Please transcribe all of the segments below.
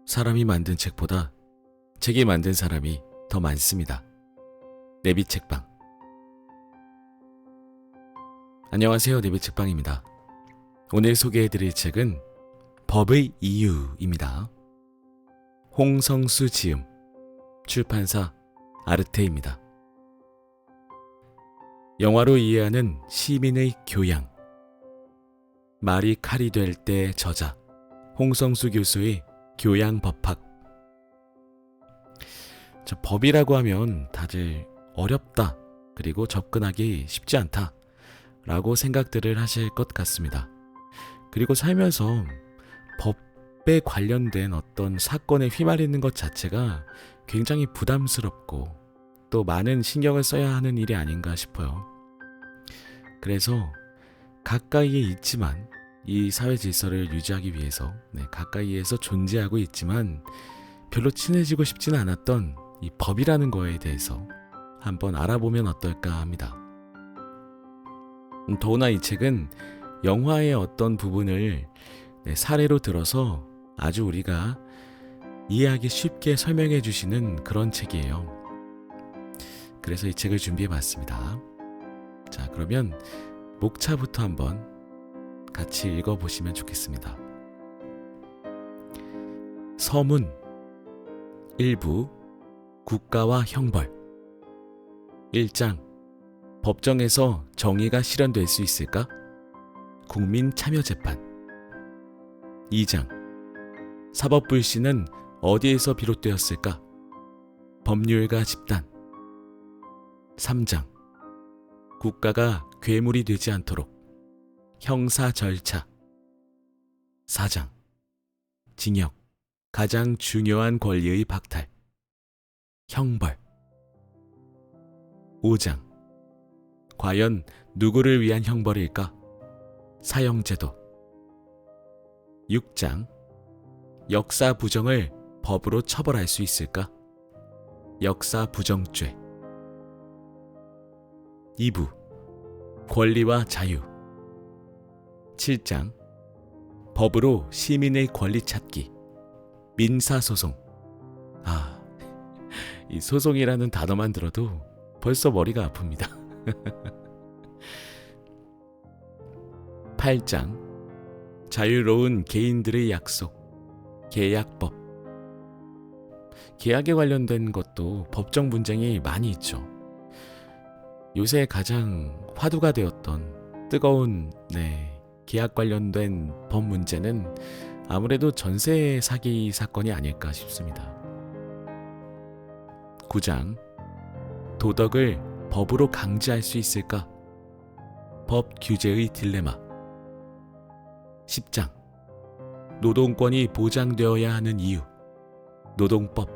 사람이 만든 책보다 책이 만든 사람이 더 많습니다. 내비책방. 안녕하세요. 내비책방입니다. 오늘 소개해드릴 책은 법의 이유입니다. 홍성수 지음, 출판사 아르테입니다. 영화로 이해하는 시민의 교양. 말이 칼이 될 때 저자 홍성수 교수의 교양법학. 법이라고 하면 다들 어렵다, 그리고 접근하기 쉽지 않다 라고 생각들을 하실 것 같습니다. 그리고 살면서 법에 관련된 어떤 사건에 휘말리는 것 자체가 굉장히 부담스럽고 또 많은 신경을 써야 하는 일이 아닌가 싶어요. 그래서 가까이에 있지만 이 사회 질서를 유지하기 위해서 가까이에서 존재하고 있지만 별로 친해지고 싶지는 않았던 이 법이라는 거에 대해서 한번 알아보면 어떨까 합니다. 더구나 이 책은 영화의 어떤 부분을 사례로 들어서 아주 우리가 이해하기 쉽게 설명해 주시는 그런 책이에요. 그래서 이 책을 준비해 봤습니다. 자, 그러면 목차부터 한번 같이 읽어보시면 좋겠습니다. 서문 1부 국가와 형벌. 1장 법정에서 정의가 실현될 수 있을까? 국민참여재판. 2장 사법불신은 어디에서 비롯되었을까? 법률가 집단. 3장 국가가 괴물이 되지 않도록 형사 절차. 4장 징역, 가장 중요한 권리의 박탈. 형벌. 5장 과연 누구를 위한 형벌일까? 사형제도. 6장 역사 부정을 법으로 처벌할 수 있을까? 역사 부정죄. 2부 권리와 자유. 7장 법으로 시민의 권리 찾기. 민사소송. 이 소송이라는 단어만 들어도 벌써 머리가 아픕니다. 8장 자유로운 개인들의 약속. 계약법. 계약에 관련된 것도 법정 분쟁이 많이 있죠. 요새 가장 화두가 되었던 뜨거운 계약 관련된 법 문제는 아무래도 전세 사기 사건이 아닐까 싶습니다. 9장 도덕을 법으로 강제할 수 있을까? 법 규제의 딜레마. 10장 노동권이 보장되어야 하는 이유. 노동법.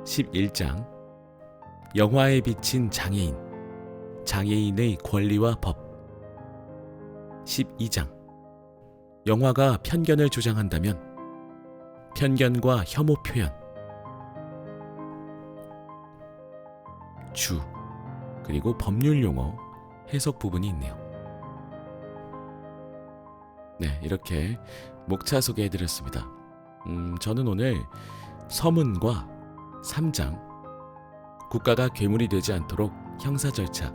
11장 영화에 비친 장애인. 장애인의 권리와 법. 12장 영화가 편견을 조장한다면 편견과 혐오 표현. 주, 그리고 법률 용어, 해석 부분이 있네요. 이렇게 목차 소개해드렸습니다. 저는 오늘 서문과 3장 국가가 괴물이 되지 않도록 형사 절차,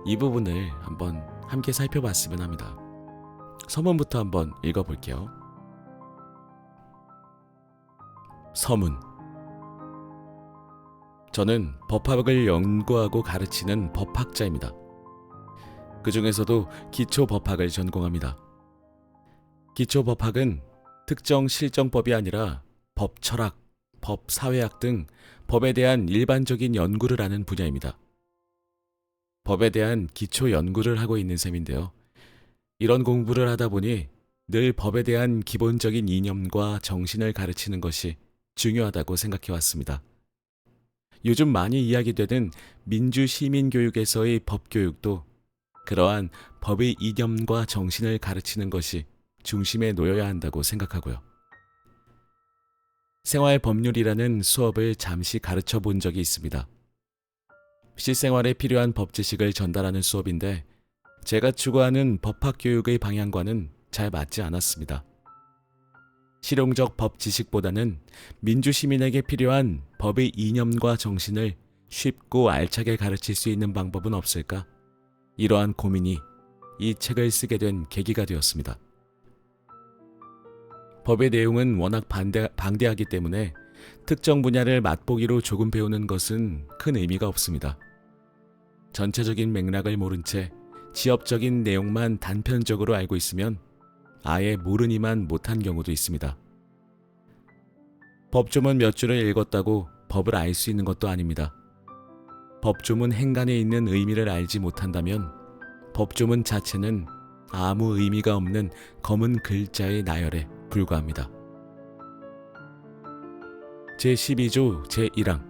이 부분을 한번 함께 살펴봤으면 합니다. 서문부터 한번 읽어볼게요. 서문. 저는 법학을 연구하고 가르치는 법학자입니다. 그 중에서도 기초법학을 전공합니다. 기초법학은 특정 실정법이 아니라 법 철학, 법 사회학 등 법에 대한 일반적인 연구를 하는 분야입니다. 법에 대한 기초 연구를 하고 있는 셈인데요. 이런 공부를 하다 보니 늘 법에 대한 기본적인 이념과 정신을 가르치는 것이 중요하다고 생각해 왔습니다. 요즘 많이 이야기되는 민주시민교육에서의 법교육도 그러한 법의 이념과 정신을 가르치는 것이 중심에 놓여야 한다고 생각하고요. 생활법률이라는 수업을 잠시 가르쳐 본 적이 있습니다. 실생활에 필요한 법 지식을 전달하는 수업인데 제가 추구하는 법학교육의 방향과는 잘 맞지 않았습니다. 실용적 법 지식보다는 민주 시민에게 필요한 법의 이념과 정신을 쉽고 알차게 가르칠 수 있는 방법은 없을까? 이러한 고민이 이 책을 쓰게 된 계기가 되었습니다. 법의 내용은 워낙 방대하기 때문에 특정 분야를 맛보기로 조금 배우는 것은 큰 의미가 없습니다. 전체적인 맥락을 모른 채 지엽적인 내용만 단편적으로 알고 있으면 아예 모르니만 못한 경우도 있습니다. 법조문 몇 줄을 읽었다고 법을 알 수 있는 것도 아닙니다. 법조문 행간에 있는 의미를 알지 못한다면 법조문 자체는 아무 의미가 없는 검은 글자의 나열에 불과합니다. 제12조 제1항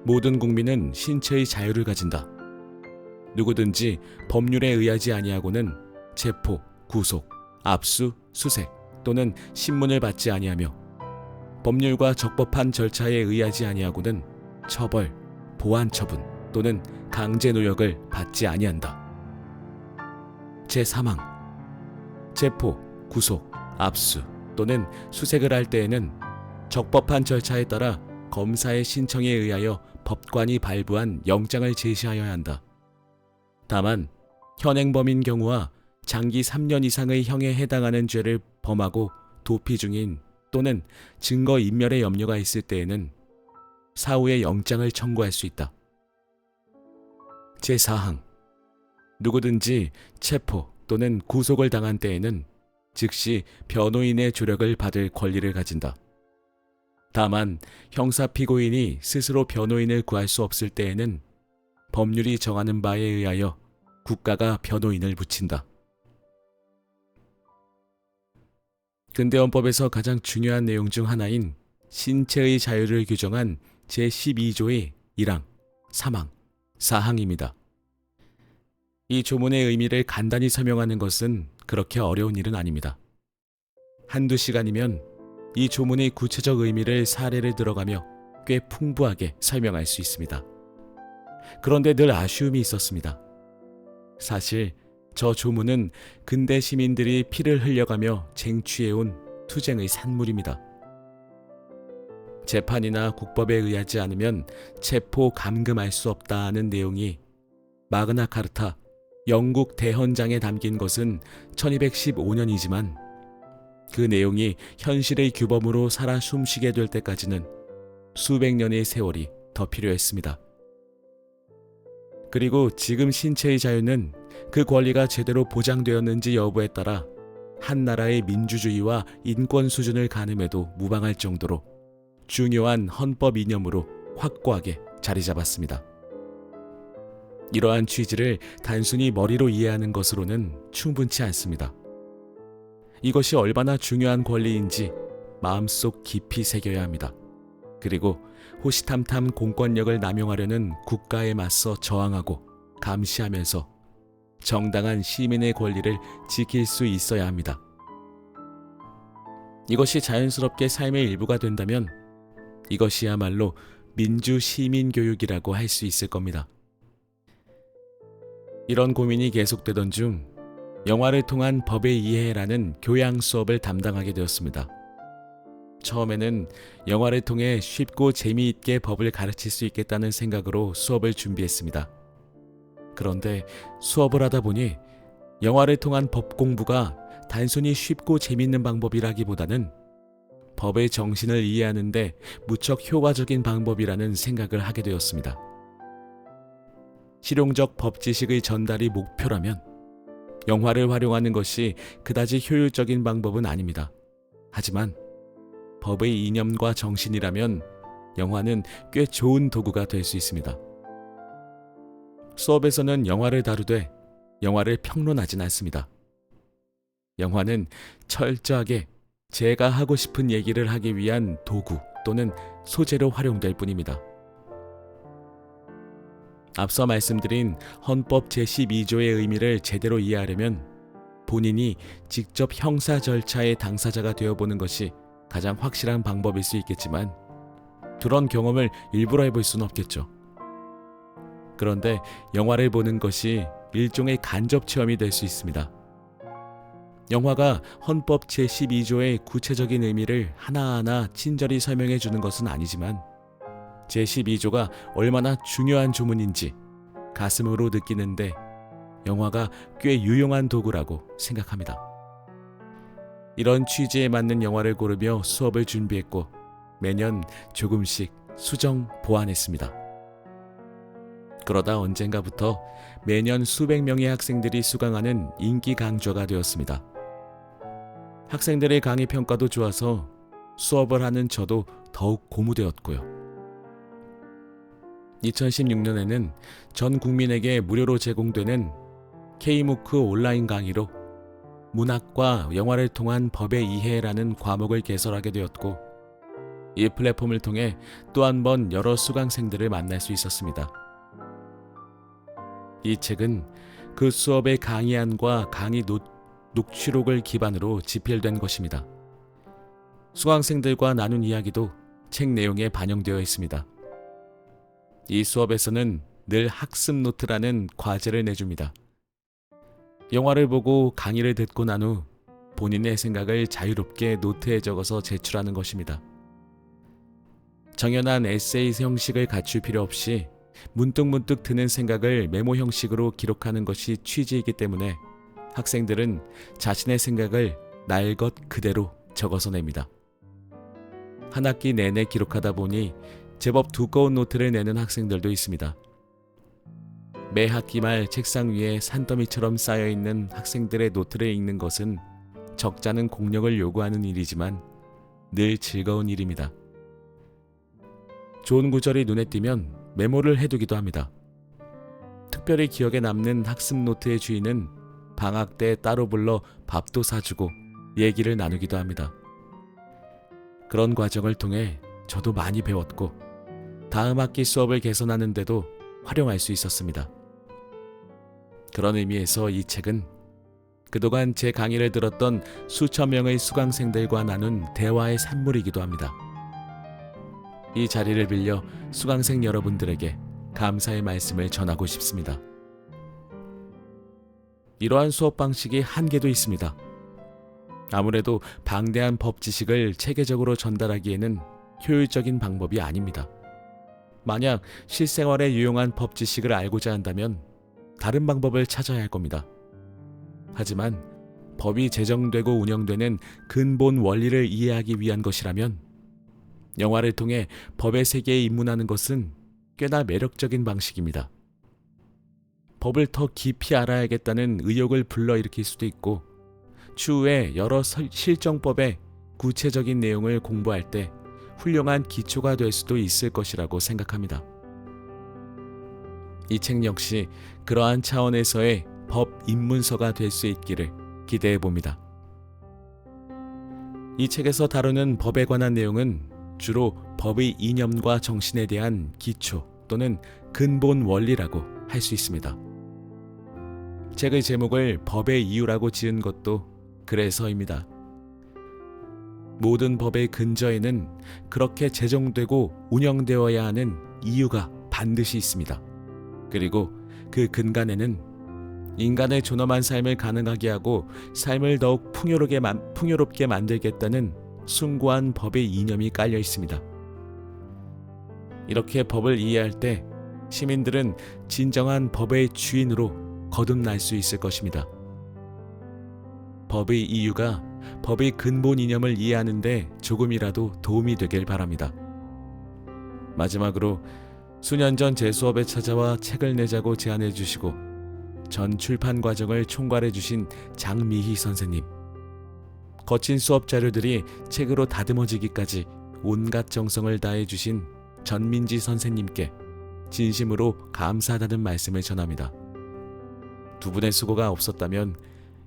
모든 국민은 신체의 자유를 가진다. 누구든지 법률에 의하지 아니하고는 체포, 구속, 압수, 수색 또는 신문을 받지 아니하며 법률과 적법한 절차에 의하지 아니하고는 처벌, 보안 처분 또는 강제 노역을 받지 아니한다. 제3항 체포, 구속, 압수 또는 수색을 할 때에는 적법한 절차에 따라 검사의 신청에 의하여 법관이 발부한 영장을 제시하여야 한다. 다만 현행범인 경우와 장기 3년 이상의 형에 해당하는 죄를 범하고 도피 중인 또는 증거 인멸의 염려가 있을 때에는 사후에 영장을 청구할 수 있다. 제4항 누구든지 체포 또는 구속을 당한 때에는 즉시 변호인의 조력을 받을 권리를 가진다. 다만 형사 피고인이 스스로 변호인을 구할 수 없을 때에는 법률이 정하는 바에 의하여 국가가 변호인을 붙인다. 근대헌법에서 가장 중요한 내용 중 하나인 신체의 자유를 규정한 제12조의 1항, 3항, 4항입니다. 이 조문의 의미를 간단히 설명하는 것은 그렇게 어려운 일은 아닙니다. 한두 시간이면 이 조문의 구체적 의미를 사례를 들어가며 꽤 풍부하게 설명할 수 있습니다. 그런데 늘 아쉬움이 있었습니다. 사실 저 조문은 근대 시민들이 피를 흘려가며 쟁취해온 투쟁의 산물입니다. 재판이나 국법에 의하지 않으면 체포 감금할 수 없다는 내용이 마그나 카르타 영국 대헌장에 담긴 것은 1215년이지만 그 내용이 현실의 규범으로 살아 숨쉬게 될 때까지는 수백 년의 세월이 더 필요했습니다. 그리고 지금 신체의 자유는 그 권리가 제대로 보장되었는지 여부에 따라 한 나라의 민주주의와 인권 수준을 가늠해도 무방할 정도로 중요한 헌법 이념으로 확고하게 자리 잡았습니다. 이러한 취지를 단순히 머리로 이해하는 것으로는 충분치 않습니다. 이것이 얼마나 중요한 권리인지 마음속 깊이 새겨야 합니다. 그리고 호시탐탐 공권력을 남용하려는 국가에 맞서 저항하고 감시하면서 정당한 시민의 권리를 지킬 수 있어야 합니다. 이것이 자연스럽게 삶의 일부가 된다면 이것이야말로 민주 시민 교육이라고 할 수 있을 겁니다. 이런 고민이 계속되던 중 영화를 통한 법의 이해라는 교양 수업을 담당하게 되었습니다. 처음에는 영화를 통해 쉽고 재미있게 법을 가르칠 수 있겠다는 생각으로 수업을 준비했습니다. 그런데 수업을 하다 보니 영화를 통한 법 공부가 단순히 쉽고 재미있는 방법이라기보다는 법의 정신을 이해하는데 무척 효과적인 방법이라는 생각을 하게 되었습니다. 실용적 법 지식의 전달이 목표라면 영화를 활용하는 것이 그다지 효율적인 방법은 아닙니다. 하지만 법의 이념과 정신이라면 영화는 꽤 좋은 도구가 될 수 있습니다. 수업에서는 영화를 다루되 영화를 평론하진 않습니다. 영화는 철저하게 제가 하고 싶은 얘기를 하기 위한 도구 또는 소재로 활용될 뿐입니다. 앞서 말씀드린 헌법 제12조의 의미를 제대로 이해하려면 본인이 직접 형사 절차의 당사자가 되어보는 것이 가장 확실한 방법일 수 있겠지만 그런 경험을 일부러 해볼 수는 없겠죠. 그런데 영화를 보는 것이 일종의 간접 체험이 될 수 있습니다. 영화가 헌법 제12조의 구체적인 의미를 하나하나 친절히 설명해 주는 것은 아니지만 제12조가 얼마나 중요한 조문인지 가슴으로 느끼는데 영화가 꽤 유용한 도구라고 생각합니다. 이런 취지에 맞는 영화를 고르며 수업을 준비했고 매년 조금씩 수정 보완했습니다. 그러다 언젠가부터 매년 수백 명의 학생들이 수강하는 인기 강좌가 되었습니다. 학생들의 강의 평가도 좋아서 수업을 하는 저도 더욱 고무되었고요. 2016년에는 전 국민에게 무료로 제공되는 K무크 온라인 강의로 문학과 영화를 통한 법의 이해라는 과목을 개설하게 되었고 이 플랫폼을 통해 또 한 번 여러 수강생들을 만날 수 있었습니다. 이 책은 그 수업의 강의안과 강의 녹취록을 기반으로 집필된 것입니다. 수강생들과 나눈 이야기도 책 내용에 반영되어 있습니다. 이 수업에서는 늘 학습 노트라는 과제를 내줍니다. 영화를 보고 강의를 듣고 난 후 본인의 생각을 자유롭게 노트에 적어서 제출하는 것입니다. 정연한 에세이 형식을 갖출 필요 없이 문득문득 드는 생각을 메모 형식으로 기록하는 것이 취지이기 때문에 학생들은 자신의 생각을 날 것 그대로 적어서 냅니다. 한 학기 내내 기록하다 보니 제법 두꺼운 노트를 내는 학생들도 있습니다. 매 학기 말 책상 위에 산더미처럼 쌓여있는 학생들의 노트를 읽는 것은 적잖은 공력을 요구하는 일이지만 늘 즐거운 일입니다. 좋은 구절이 눈에 띄면 메모를 해두기도 합니다. 특별히 기억에 남는 학습 노트의 주인은 방학 때 따로 불러 밥도 사주고 얘기를 나누기도 합니다. 그런 과정을 통해 저도 많이 배웠고 다음 학기 수업을 개선하는 데도 활용할 수 있었습니다. 그런 의미에서 이 책은 그동안 제 강의를 들었던 수천 명의 수강생들과 나눈 대화의 산물이기도 합니다. 이 자리를 빌려 수강생 여러분들에게 감사의 말씀을 전하고 싶습니다. 이러한 수업 방식이 한계도 있습니다. 아무래도 방대한 법 지식을 체계적으로 전달하기에는 효율적인 방법이 아닙니다. 만약 실생활에 유용한 법 지식을 알고자 한다면 다른 방법을 찾아야 할 겁니다. 하지만 법이 제정되고 운영되는 근본 원리를 이해하기 위한 것이라면 영화를 통해 법의 세계에 입문하는 것은 꽤나 매력적인 방식입니다. 법을 더 깊이 알아야겠다는 의욕을 불러일으킬 수도 있고 추후에 여러 실정법의 구체적인 내용을 공부할 때 훌륭한 기초가 될 수도 있을 것이라고 생각합니다. 이 책 역시 그러한 차원에서의 법 입문서가 될 수 있기를 기대해 봅니다. 이 책에서 다루는 법에 관한 내용은 주로 법의 이념과 정신에 대한 기초 또는 근본 원리라고 할 수 있습니다. 책의 제목을 법의 이유라고 지은 것도 그래서입니다. 모든 법의 근저에는 그렇게 제정되고 운영되어야 하는 이유가 반드시 있습니다. 그리고 그 근간에는 인간의 존엄한 삶을 가능하게 하고 삶을 더욱 풍요롭게 만들겠다는 숭고한 법의 이념이 깔려 있습니다. 이렇게 법을 이해할 때 시민들은 진정한 법의 주인으로 거듭날 수 있을 것입니다. 법의 이유가 법의 근본 이념을 이해하는 데 조금이라도 도움이 되길 바랍니다. 마지막으로 수년 전 제 수업에 찾아와 책을 내자고 제안해 주시고 전 출판 과정을 총괄해 주신 장미희 선생님, 거친 수업 자료들이 책으로 다듬어지기까지 온갖 정성을 다해 주신 전민지 선생님께 진심으로 감사하다는 말씀을 전합니다. 두 분의 수고가 없었다면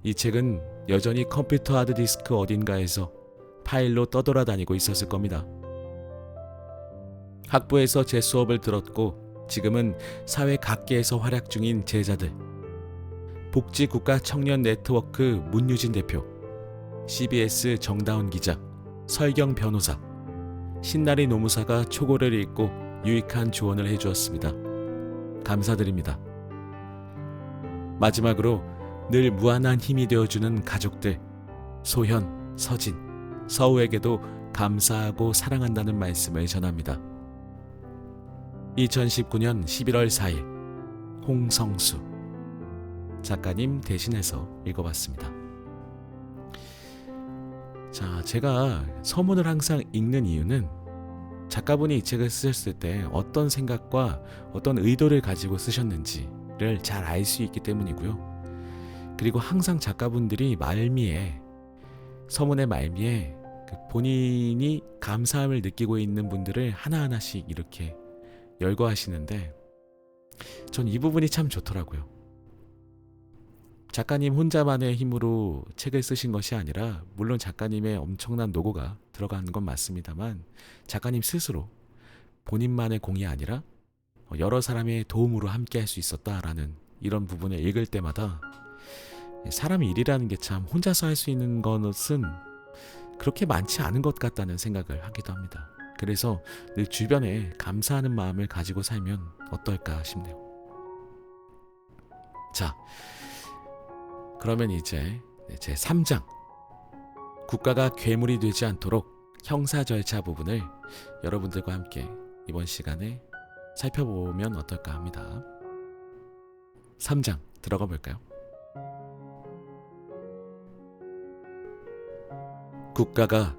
이 책은 여전히 컴퓨터 하드디스크 어딘가에서 파일로 떠돌아다니고 있었을 겁니다. 학부에서 제 수업을 들었고 지금은 사회 각계에서 활약 중인 제자들, 복지국가 청년 네트워크 문유진 대표, CBS 정다운 기자, 설경 변호사, 신나리 노무사가 초고를 읽고 유익한 조언을 해주었습니다. 감사드립니다. 마지막으로 늘 무한한 힘이 되어주는 가족들, 소현, 서진, 서우에게도 감사하고 사랑한다는 말씀을 전합니다. 2019년 11월 4일 홍성수 작가님 대신해서 읽어봤습니다. 자, 제가 서문을 항상 읽는 이유는 작가분이 이 책을 쓰셨을 때 어떤 생각과 어떤 의도를 가지고 쓰셨는지를 잘 알 수 있기 때문이고요. 그리고 항상 작가분들이 말미에, 서문의 말미에 본인이 감사함을 느끼고 있는 분들을 하나하나씩 이렇게 열거하시는데 전 이 부분이 참 좋더라고요. 작가님 혼자만의 힘으로 책을 쓰신 것이 아니라, 물론 작가님의 엄청난 노고가 들어가는 건 맞습니다만, 작가님 스스로 본인만의 공이 아니라 여러 사람의 도움으로 함께 할 수 있었다라는 이런 부분을 읽을 때마다 사람의 일이라는 게 참 혼자서 할 수 있는 것은 그렇게 많지 않은 것 같다는 생각을 하기도 합니다. 그래서 늘 주변에 감사하는 마음을 가지고 살면 어떨까 싶네요. 자, 그러면 이제 제 3장 국가가 괴물이 되지 않도록 형사 절차 부분을 여러분들과 함께 이번 시간에 살펴보면 어떨까 합니다. 3장 들어가 볼까요? 국가가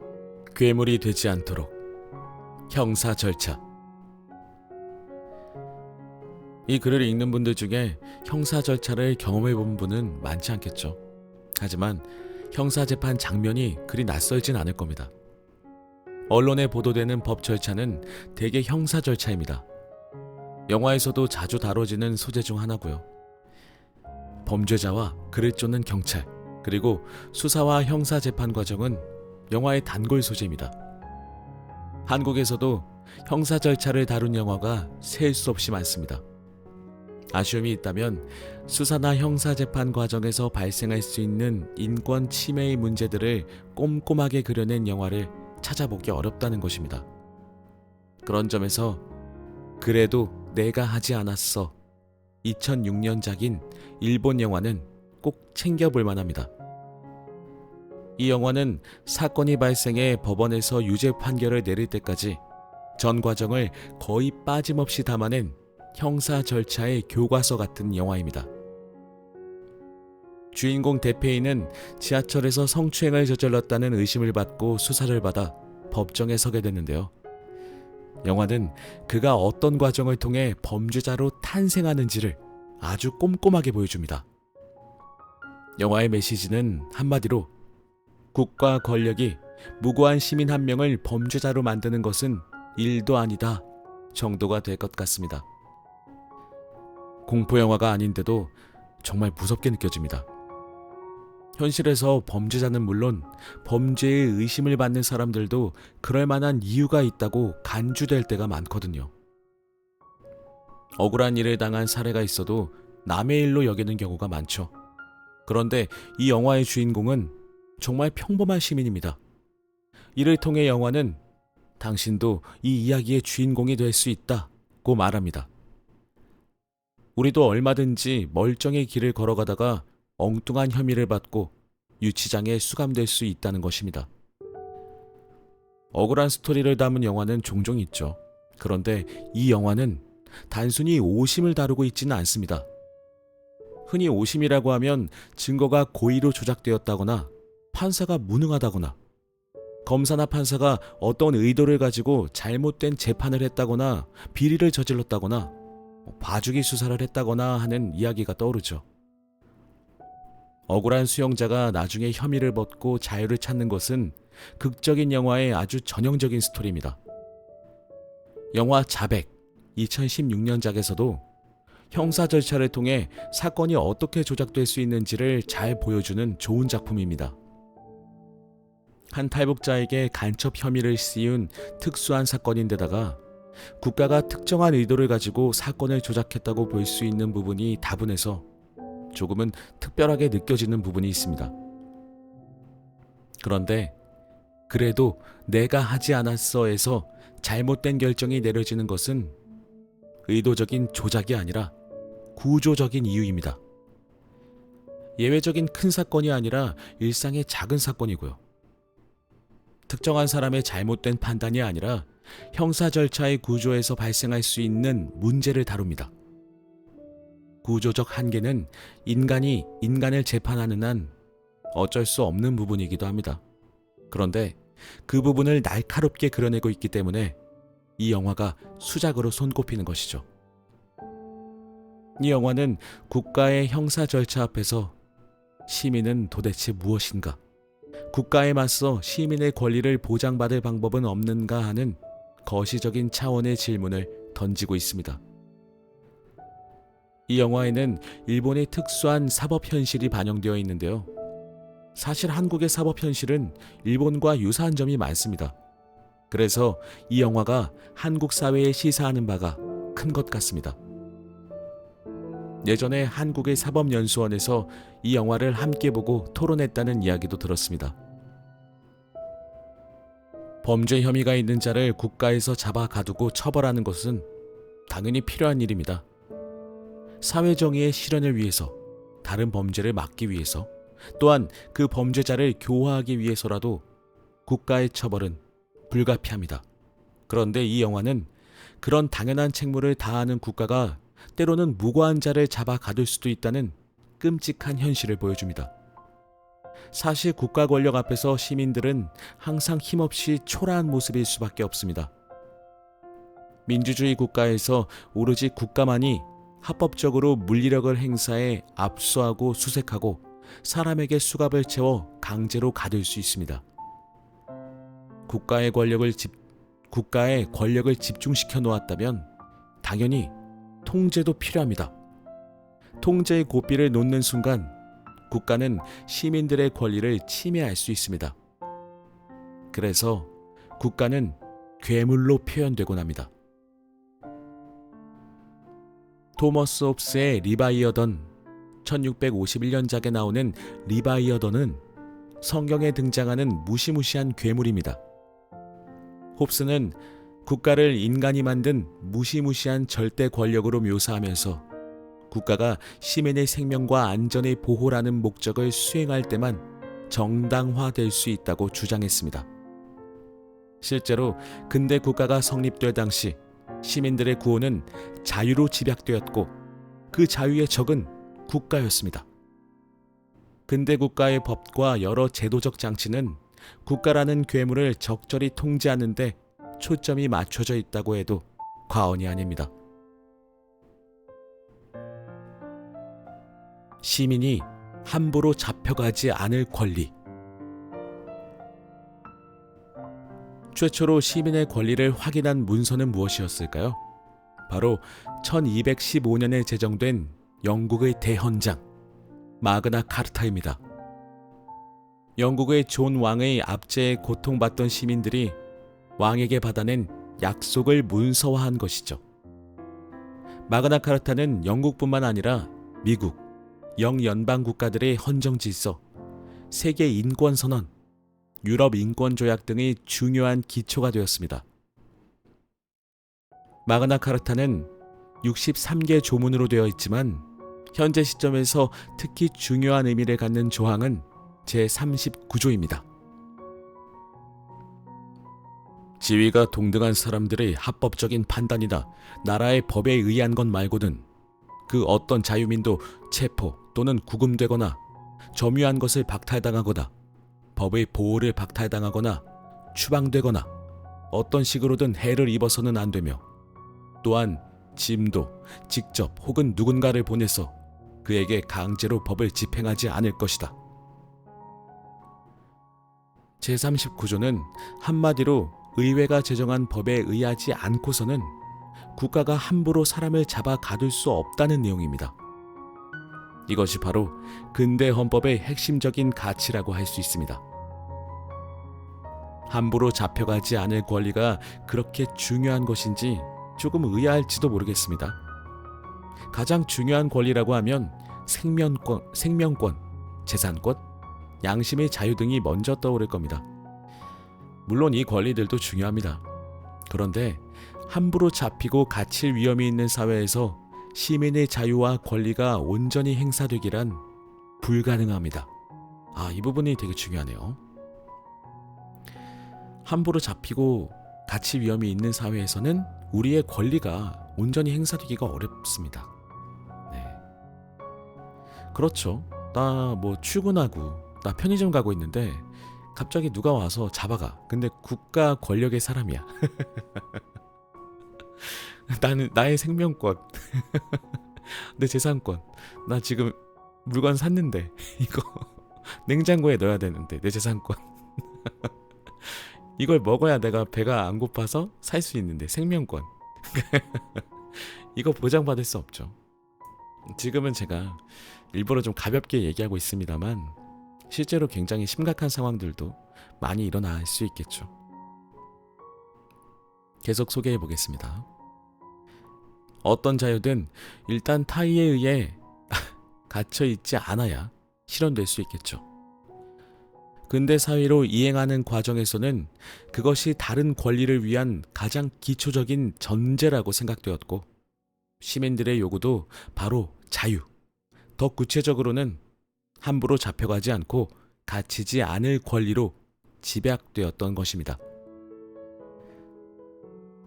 괴물이 되지 않도록 형사 절차. 이 글을 읽는 분들 중에 형사 절차를 경험해 본 분은 많지 않겠죠. 하지만 형사재판 장면이 그리 낯설진 않을 겁니다. 언론에 보도되는 법 절차는 대개 형사 절차입니다. 영화에서도 자주 다뤄지는 소재 중 하나고요. 범죄자와 그를 쫓는 경찰, 그리고 수사와 형사재판 과정은 영화의 단골 소재입니다. 한국에서도 형사 절차를 다룬 영화가 셀 수 없이 많습니다. 아쉬움이 있다면 수사나 형사재판 과정에서 발생할 수 있는 인권 침해의 문제들을 꼼꼼하게 그려낸 영화를 찾아보기 어렵다는 것입니다. 그런 점에서 그래도 내가 하지 않았어 2006년작인 일본 영화는 꼭 챙겨볼 만합니다. 이 영화는 사건이 발생해 법원에서 유죄 판결을 내릴 때까지 전 과정을 거의 빠짐없이 담아낸 형사 절차의 교과서 같은 영화입니다. 주인공 대페이는 지하철에서 성추행을 저질렀다는 의심을 받고 수사를 받아 법정에 서게 됐는데요. 영화는 그가 어떤 과정을 통해 범죄자로 탄생하는지를 아주 꼼꼼하게 보여줍니다. 영화의 메시지는 한마디로 국가 권력이 무고한 시민 한 명을 범죄자로 만드는 것은 일도 아니다 정도가 될 것 같습니다. 공포영화가 아닌데도 정말 무섭게 느껴집니다. 현실에서 범죄자는 물론 범죄의 의심을 받는 사람들도 그럴 만한 이유가 있다고 간주될 때가 많거든요. 억울한 일을 당한 사례가 있어도 남의 일로 여기는 경우가 많죠. 그런데 이 영화의 주인공은 정말 평범한 시민입니다. 이를 통해 영화는 당신도 이 이야기의 주인공이 될 수 있다고 말합니다. 우리도 얼마든지 멀쩡히 길을 걸어가다가 엉뚱한 혐의를 받고 유치장에 수감될 수 있다는 것입니다. 억울한 스토리를 담은 영화는 종종 있죠. 그런데 이 영화는 단순히 오심을 다루고 있지는 않습니다. 흔히 오심이라고 하면 증거가 고의로 조작되었다거나 판사가 무능하다거나 검사나 판사가 어떤 의도를 가지고 잘못된 재판을 했다거나 비리를 저질렀다거나 봐주기 수사를 했다거나 하는 이야기가 떠오르죠. 억울한 수용자가 나중에 혐의를 벗고 자유를 찾는 것은 극적인 영화의 아주 전형적인 스토리입니다. 영화 자백 2016년작에서도 형사 절차를 통해 사건이 어떻게 조작될 수 있는지를 잘 보여주는 좋은 작품입니다. 한 탈북자에게 간첩 혐의를 씌운 특수한 사건인데다가 국가가 특정한 의도를 가지고 사건을 조작했다고 볼 수 있는 부분이 다분해서 조금은 특별하게 느껴지는 부분이 있습니다. 그런데 그래도 내가 하지 않았어에서 잘못된 결정이 내려지는 것은 의도적인 조작이 아니라 구조적인 이유입니다. 예외적인 큰 사건이 아니라 일상의 작은 사건이고요. 특정한 사람의 잘못된 판단이 아니라 형사 절차의 구조에서 발생할 수 있는 문제를 다룹니다. 구조적 한계는 인간이 인간을 재판하는 한 어쩔 수 없는 부분이기도 합니다. 그런데 그 부분을 날카롭게 그려내고 있기 때문에 이 영화가 수작으로 손꼽히는 것이죠. 이 영화는 국가의 형사 절차 앞에서 시민은 도대체 무엇인가? 국가에 맞서 시민의 권리를 보장받을 방법은 없는가 하는 거시적인 차원의 질문을 던지고 있습니다. 이 영화에는 일본의 특수한 사법 현실이 반영되어 있는데요. 사실 한국의 사법 현실은 일본과 유사한 점이 많습니다. 그래서 이 영화가 한국 사회에 시사하는 바가 큰 것 같습니다. 예전에 한국의 사법연수원에서 이 영화를 함께 보고 토론했다는 이야기도 들었습니다. 범죄 혐의가 있는 자를 국가에서 잡아 가두고 처벌하는 것은 당연히 필요한 일입니다. 사회정의의 실현을 위해서, 다른 범죄를 막기 위해서, 또한 그 범죄자를 교화하기 위해서라도 국가의 처벌은 불가피합니다. 그런데 이 영화는 그런 당연한 책무를 다하는 국가가 때로는 무고한 자를 잡아 가둘 수도 있다는 끔찍한 현실을 보여줍니다. 사실 국가 권력 앞에서 시민들은 항상 힘없이 초라한 모습일 수밖에 없습니다. 민주주의 국가에서 오로지 국가만이 합법적으로 물리력을 행사해 압수하고 수색하고 사람에게 수갑을 채워 강제로 가둘 수 있습니다. 국가의 권력을 집중시켜 놓았다면 당연히 통제도 필요합니다. 통제의 고삐를 놓는 순간 국가는 시민들의 권리를 침해할 수 있습니다. 그래서 국가는 괴물로 표현되곤 합니다. 토머스 홉스의 리바이어던, 1651년작에 나오는 리바이어던은 성경에 등장하는 무시무시한 괴물입니다. 홉스는 국가를 인간이 만든 무시무시한 절대 권력으로 묘사하면서 국가가 시민의 생명과 안전의 보호라는 목적을 수행할 때만 정당화될 수 있다고 주장했습니다. 실제로 근대 국가가 성립될 당시 시민들의 구호는 자유로 집약되었고 그 자유의 적은 국가였습니다. 근대 국가의 법과 여러 제도적 장치는 국가라는 괴물을 적절히 통제하는 데 초점이 맞춰져 있다고 해도 과언이 아닙니다. 시민이 함부로 잡혀가지 않을 권리. 최초로 시민의 권리를 확인한 문서는 무엇이었을까요? 바로 1215년에 제정된 영국의 대헌장 마그나 카르타입니다. 영국의 존 왕의 압제에 고통받던 시민들이 왕에게 받아낸 약속을 문서화한 것이죠. 마그나 카르타는 영국뿐만 아니라 미국, 영연방 국가들의 헌정 질서, 세계 인권 선언, 유럽 인권 조약 등의 중요한 기초가 되었습니다. 마그나 카르타는 63개 조문으로 되어 있지만 현재 시점에서 특히 중요한 의미를 갖는 조항은 제39조입니다. 지위가 동등한 사람들의 합법적인 판단이나 나라의 법에 의한 것 말고는 그 어떤 자유민도 체포 또는 구금되거나 점유한 것을 박탈당하거나 법의 보호를 박탈당하거나 추방되거나 어떤 식으로든 해를 입어서는 안 되며 또한 짐도 직접 혹은 누군가를 보내서 그에게 강제로 법을 집행하지 않을 것이다. 제39조는 한마디로 의회가 제정한 법에 의하지 않고서는 국가가 함부로 사람을 잡아 가둘 수 없다는 내용입니다. 이것이 바로 근대 헌법의 핵심적인 가치라고 할 수 있습니다. 함부로 잡혀가지 않을 권리가 그렇게 중요한 것인지 조금 의아할지도 모르겠습니다. 가장 중요한 권리라고 하면 생명권, 재산권, 양심의 자유 등이 먼저 떠오를 겁니다. 물론 이 권리들도 중요합니다. 그런데 함부로 잡히고 갇힐 위험이 있는 사회에서 시민의 자유와 권리가 온전히 행사되기란 불가능합니다. 이 부분이 되게 중요하네요. 함부로 잡히고 가치 위험이 있는 사회에서는 우리의 권리가 온전히 행사되기가 어렵습니다. 네. 그렇죠. 나 출근하고 나 편의점 가고 있는데 갑자기 누가 와서 잡아가. 근데 국가 권력의 사람이야. 나의 생명권, 내 재산권, 나 지금 물건 샀는데 이거 냉장고에 넣어야 되는데 내 재산권 이걸 먹어야 내가 배가 안 고파서 살 수 있는데 생명권 이거 보장받을 수 없죠. 지금은 제가 일부러 좀 가볍게 얘기하고 있습니다만 실제로 굉장히 심각한 상황들도 많이 일어날 수 있겠죠. 계속 소개해 보겠습니다. 어떤 자유든 일단 타의에 의해 갇혀있지 않아야 실현될 수 있겠죠. 근대 사회로 이행하는 과정에서는 그것이 다른 권리를 위한 가장 기초적인 전제라고 생각되었고, 시민들의 요구도 바로 자유, 더 구체적으로는 함부로 잡혀가지 않고 갇히지 않을 권리로 집약되었던 것입니다.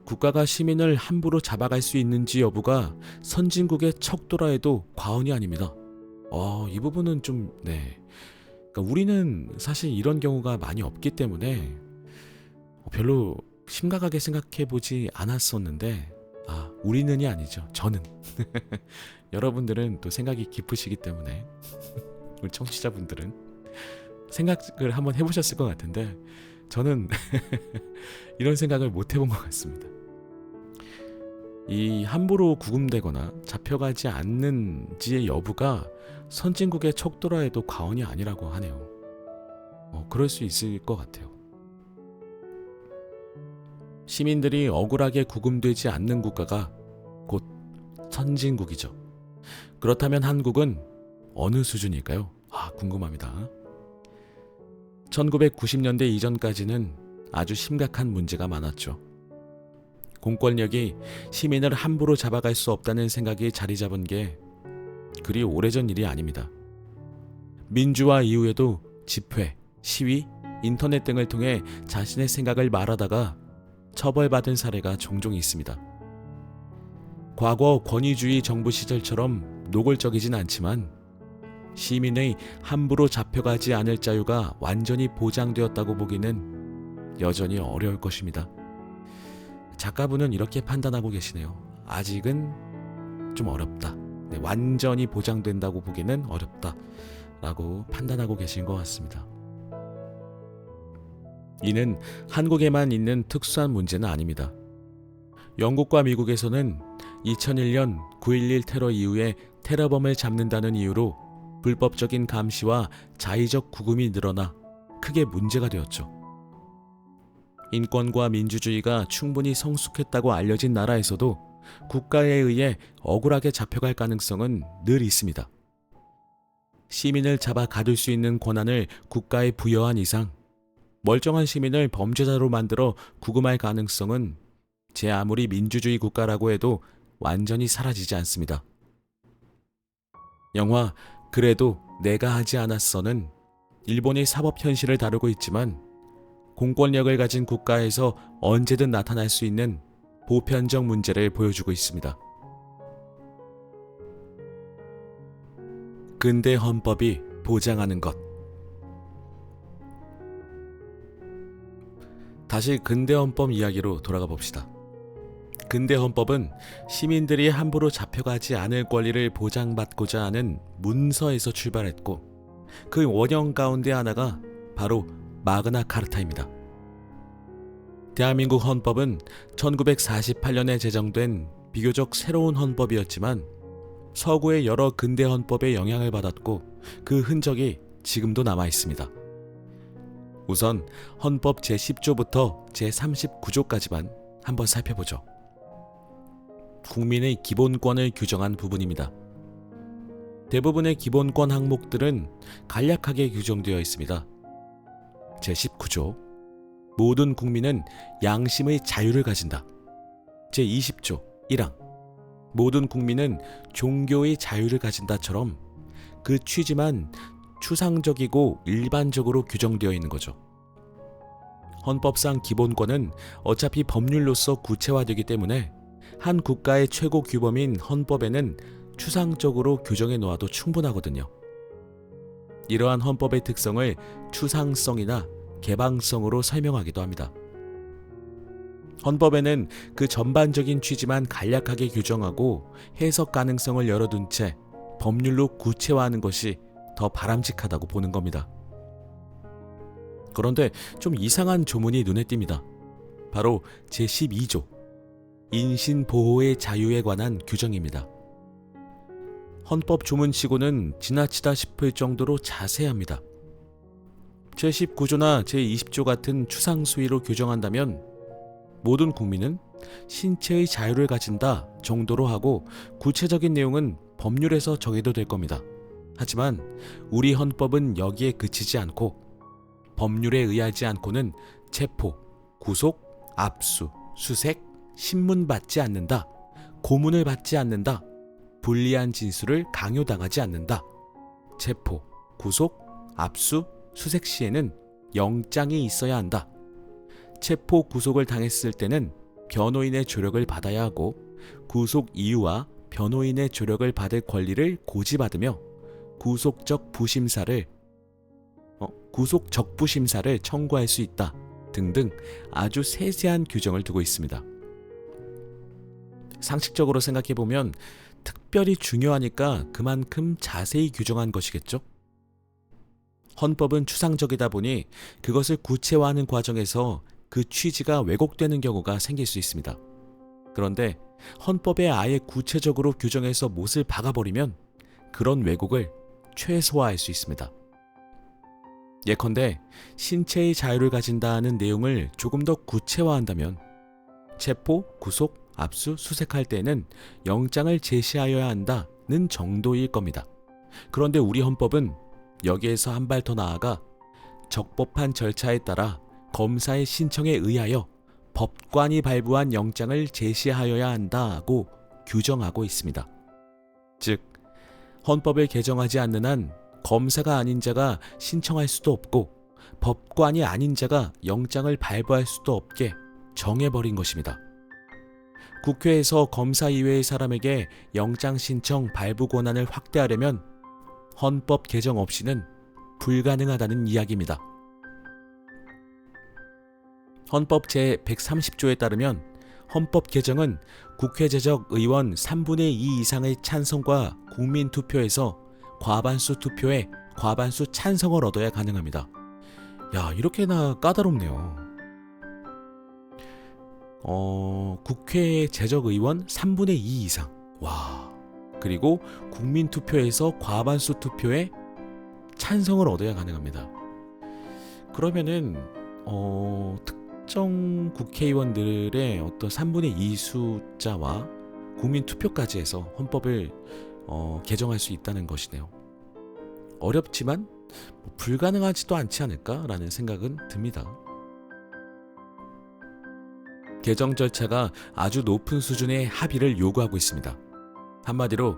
국가가 시민을 함부로 잡아갈 수 있는지 여부가 선진국의 척도라해도 과언이 아닙니다. 이 부분은 좀 그러니까 우리는 사실 이런 경우가 많이 없기 때문에 별로 심각하게 생각해보지 않았었는데 우리는이 아니죠. 저는 여러분들은 또 생각이 깊으시기 때문에 우리 청취자분들은 생각을 한번 해보셨을 것 같은데 저는 이런 생각을 못 해본 것 같습니다. 이 함부로 구금되거나 잡혀가지 않는지의 여부가 선진국의 척도라해도 과언이 아니라고 하네요. 그럴 수 있을 것 같아요. 시민들이 억울하게 구금되지 않는 국가가 곧 선진국이죠. 그렇다면 한국은 어느 수준일까요? 궁금합니다. 1990년대 이전까지는 아주 심각한 문제가 많았죠. 공권력이 시민을 함부로 잡아갈 수 없다는 생각이 자리 잡은 게 그리 오래전 일이 아닙니다. 민주화 이후에도 집회, 시위, 인터넷 등을 통해 자신의 생각을 말하다가 처벌받은 사례가 종종 있습니다. 과거 권위주의 정부 시절처럼 노골적이진 않지만 시민의 함부로 잡혀가지 않을 자유가 완전히 보장되었다고 보기는 여전히 어려울 것입니다. 작가분은 이렇게 판단하고 계시네요. 아직은 좀 어렵다. 완전히 보장된다고 보기는 어렵다 라고 판단하고 계신 것 같습니다. 이는 한국에만 있는 특수한 문제는 아닙니다. 영국과 미국에서는 2001년 9.11 테러 이후에 테러범을 잡는다는 이유로 불법적인 감시와 자의적 구금이 늘어나 크게 문제가 되었죠. 인권과 민주주의가 충분히 성숙했다고 알려진 나라에서도 국가에 의해 억울하게 잡혀갈 가능성은 늘 있습니다. 시민을 잡아 가둘 수 있는 권한을 국가에 부여한 이상 멀쩡한 시민을 범죄자로 만들어 구금할 가능성은 제 아무리 민주주의 국가라고 해도 완전히 사라지지 않습니다. 영화 그래도 내가 하지 않았어는 일본의 사법 현실을 다루고 있지만 공권력을 가진 국가에서 언제든 나타날 수 있는 보편적 문제를 보여주고 있습니다. 근대 헌법이 보장하는 것. 다시 근대 헌법 이야기로 돌아가 봅시다. 근대 헌법은 시민들이 함부로 잡혀가지 않을 권리를 보장받고자 하는 문서에서 출발했고 그 원형 가운데 하나가 바로 마그나 카르타입니다. 대한민국 헌법은 1948년에 제정된 비교적 새로운 헌법이었지만 서구의 여러 근대 헌법에 영향을 받았고 그 흔적이 지금도 남아 있습니다. 우선 헌법 제10조부터 제39조까지만 한번 살펴보죠. 국민의 기본권을 규정한 부분입니다. 대부분의 기본권 항목들은 간략하게 규정되어 있습니다. 제19조 모든 국민은 양심의 자유를 가진다. 제20조 1항 모든 국민은 종교의 자유를 가진다처럼 그 취지만 추상적이고 일반적으로 규정되어 있는 거죠. 헌법상 기본권은 어차피 법률로서 구체화되기 때문에 한 국가의 최고 규범인 헌법에는 추상적으로 규정해 놓아도 충분하거든요. 이러한 헌법의 특성을 추상성이나 개방성으로 설명하기도 합니다. 헌법에는 그 전반적인 취지만 간략하게 규정하고 해석 가능성을 열어둔 채 법률로 구체화하는 것이 더 바람직하다고 보는 겁니다. 그런데 좀 이상한 조문이 눈에 띕니다. 바로 제12조 인신보호의 자유에 관한 규정입니다. 헌법 조문치고는 지나치다 싶을 정도로 자세합니다. 제19조나 제20조 같은 추상수위로 규정한다면 모든 국민은 신체의 자유를 가진다 정도로 하고 구체적인 내용은 법률에서 정해도 될 겁니다. 하지만 우리 헌법은 여기에 그치지 않고 법률에 의하지 않고는 체포, 구속, 압수, 수색, 신문 받지 않는다, 고문을 받지 않는다, 불리한 진술을 강요당하지 않는다, 체포, 구속, 압수, 수색 시에는 영장이 있어야 한다, 체포, 구속을 당했을 때는 변호인의 조력을 받아야 하고 구속 이유와 변호인의 조력을 받을 권리를 고지받으며 구속적 부심사를 청구할 수 있다 등등 아주 세세한 규정을 두고 있습니다. 상식적으로 생각해보면 특별히 중요하니까 그만큼 자세히 규정한 것이겠죠? 헌법은 추상적이다 보니 그것을 구체화하는 과정에서 그 취지가 왜곡되는 경우가 생길 수 있습니다. 그런데 헌법에 아예 구체적으로 규정해서 못을 박아버리면 그런 왜곡을 최소화할 수 있습니다. 예컨대 신체의 자유를 가진다는 내용을 조금 더 구체화한다면 체포, 구속, 압수, 수색할 때는 영장을 제시하여야 한다는 정도일 겁니다. 그런데 우리 헌법은 여기에서 한 발 더 나아가 적법한 절차에 따라 검사의 신청에 의하여 법관이 발부한 영장을 제시하여야 한다고 규정하고 있습니다. 즉, 헌법을 개정하지 않는 한 검사가 아닌 자가 신청할 수도 없고 법관이 아닌 자가 영장을 발부할 수도 없게 정해버린 것입니다. 국회에서 검사 이외의 사람에게 영장 신청 발부 권한을 확대하려면 헌법 개정 없이는 불가능하다는 이야기입니다. 헌법 제130조에 따르면 헌법 개정은 국회재적 의원 3분의 2 이상의 찬성과 국민투표에서 과반수 투표에 과반수 찬성을 얻어야 가능합니다. 야, 이렇게나 까다롭네요. 국회 재적 의원 3분의 2 이상. 와. 그리고 국민투표에서 과반수 투표에 찬성을 얻어야 가능합니다. 그러면은 특정 국회의원들의 어떤 3분의 2 숫자와 국민투표까지 해서 헌법을 개정할 수 있다는 것이네요. 어렵지만 불가능하지도 않지 않을까라는 생각은 듭니다. 개정 절차가 아주 높은 수준의 합의를 요구하고 있습니다. 한마디로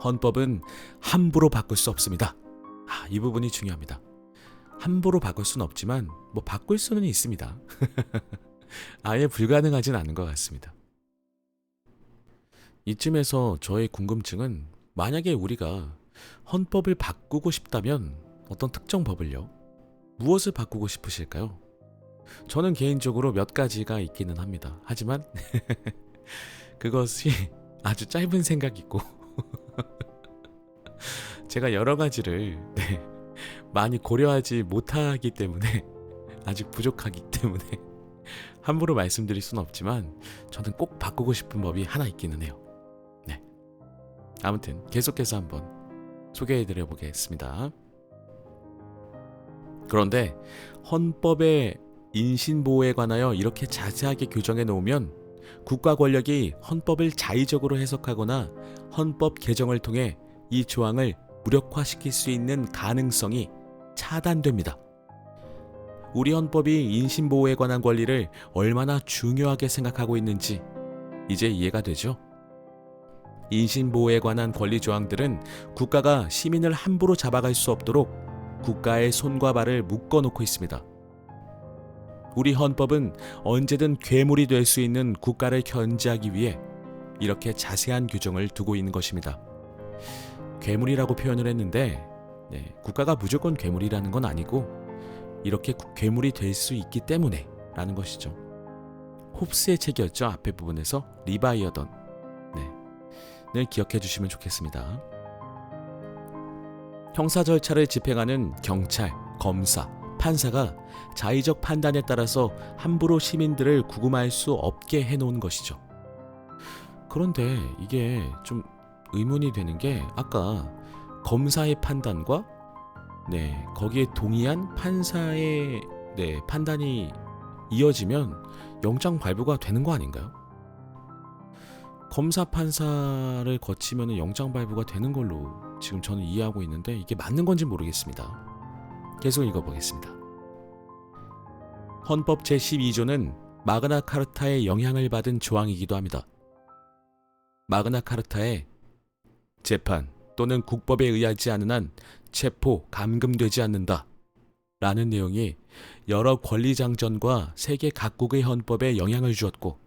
헌법은 함부로 바꿀 수 없습니다. 이 부분이 중요합니다. 함부로 바꿀 수는 없지만 바꿀 수는 있습니다. 아예 불가능하진 않은 것 같습니다. 이쯤에서 저의 궁금증은 만약에 우리가 헌법을 바꾸고 싶다면 어떤 특정 법을요? 무엇을 바꾸고 싶으실까요? 저는 개인적으로 몇 가지가 있기는 합니다. 하지만 그것이 아주 짧은 생각이고 제가 여러 가지를 많이 고려하지 못하기 때문에 아직 부족하기 때문에 함부로 말씀드릴 수는 없지만 저는 꼭 바꾸고 싶은 법이 하나 있기는 해요. 아무튼 계속해서 한번 소개해드려 보겠습니다. 그런데 헌법의 인신보호에 관하여 이렇게 자세하게 규정해 놓으면 국가 권력이 헌법을 자의적으로 해석하거나 헌법 개정을 통해 이 조항을 무력화시킬 수 있는 가능성이 차단됩니다. 우리 헌법이 인신보호에 관한 권리를 얼마나 중요하게 생각하고 있는지 이제 이해가 되죠? 인신보호에 관한 권리 조항들은 국가가 시민을 함부로 잡아갈 수 없도록 국가의 손과 발을 묶어놓고 있습니다. 우리 헌법은 언제든 괴물이 될 수 있는 국가를 견제하기 위해 이렇게 자세한 규정을 두고 있는 것입니다. 괴물이라고 표현을 했는데 국가가 무조건 괴물이라는 건 아니고 이렇게 괴물이 될 수 있기 때문에 라는 것이죠. 홉스의 책이었죠. 앞에 부분에서 리바이어던 을 기억해 주시면 좋겠습니다. 형사 절차를 집행하는 경찰, 검사, 판사가 자의적 판단에 따라서 함부로 시민들을 구금할 수 없게 해놓은 것이죠. 그런데 이게 좀 의문이 되는 게 아까 검사의 판단과 거기에 동의한 판사의 판단이 이어지면 영장 발부가 되는 거 아닌가요? 검사 판사를 거치면 영장 발부가 되는 걸로 지금 저는 이해하고 있는데 이게 맞는 건지 모르겠습니다. 계속 읽어보겠습니다. 헌법 제12조는 마그나 카르타의 영향을 받은 조항이기도 합니다. 마그나 카르타에 재판 또는 국법에 의하지 않은 한 체포, 감금되지 않는다 라는 내용이 여러 권리장전과 세계 각국의 헌법에 영향을 주었고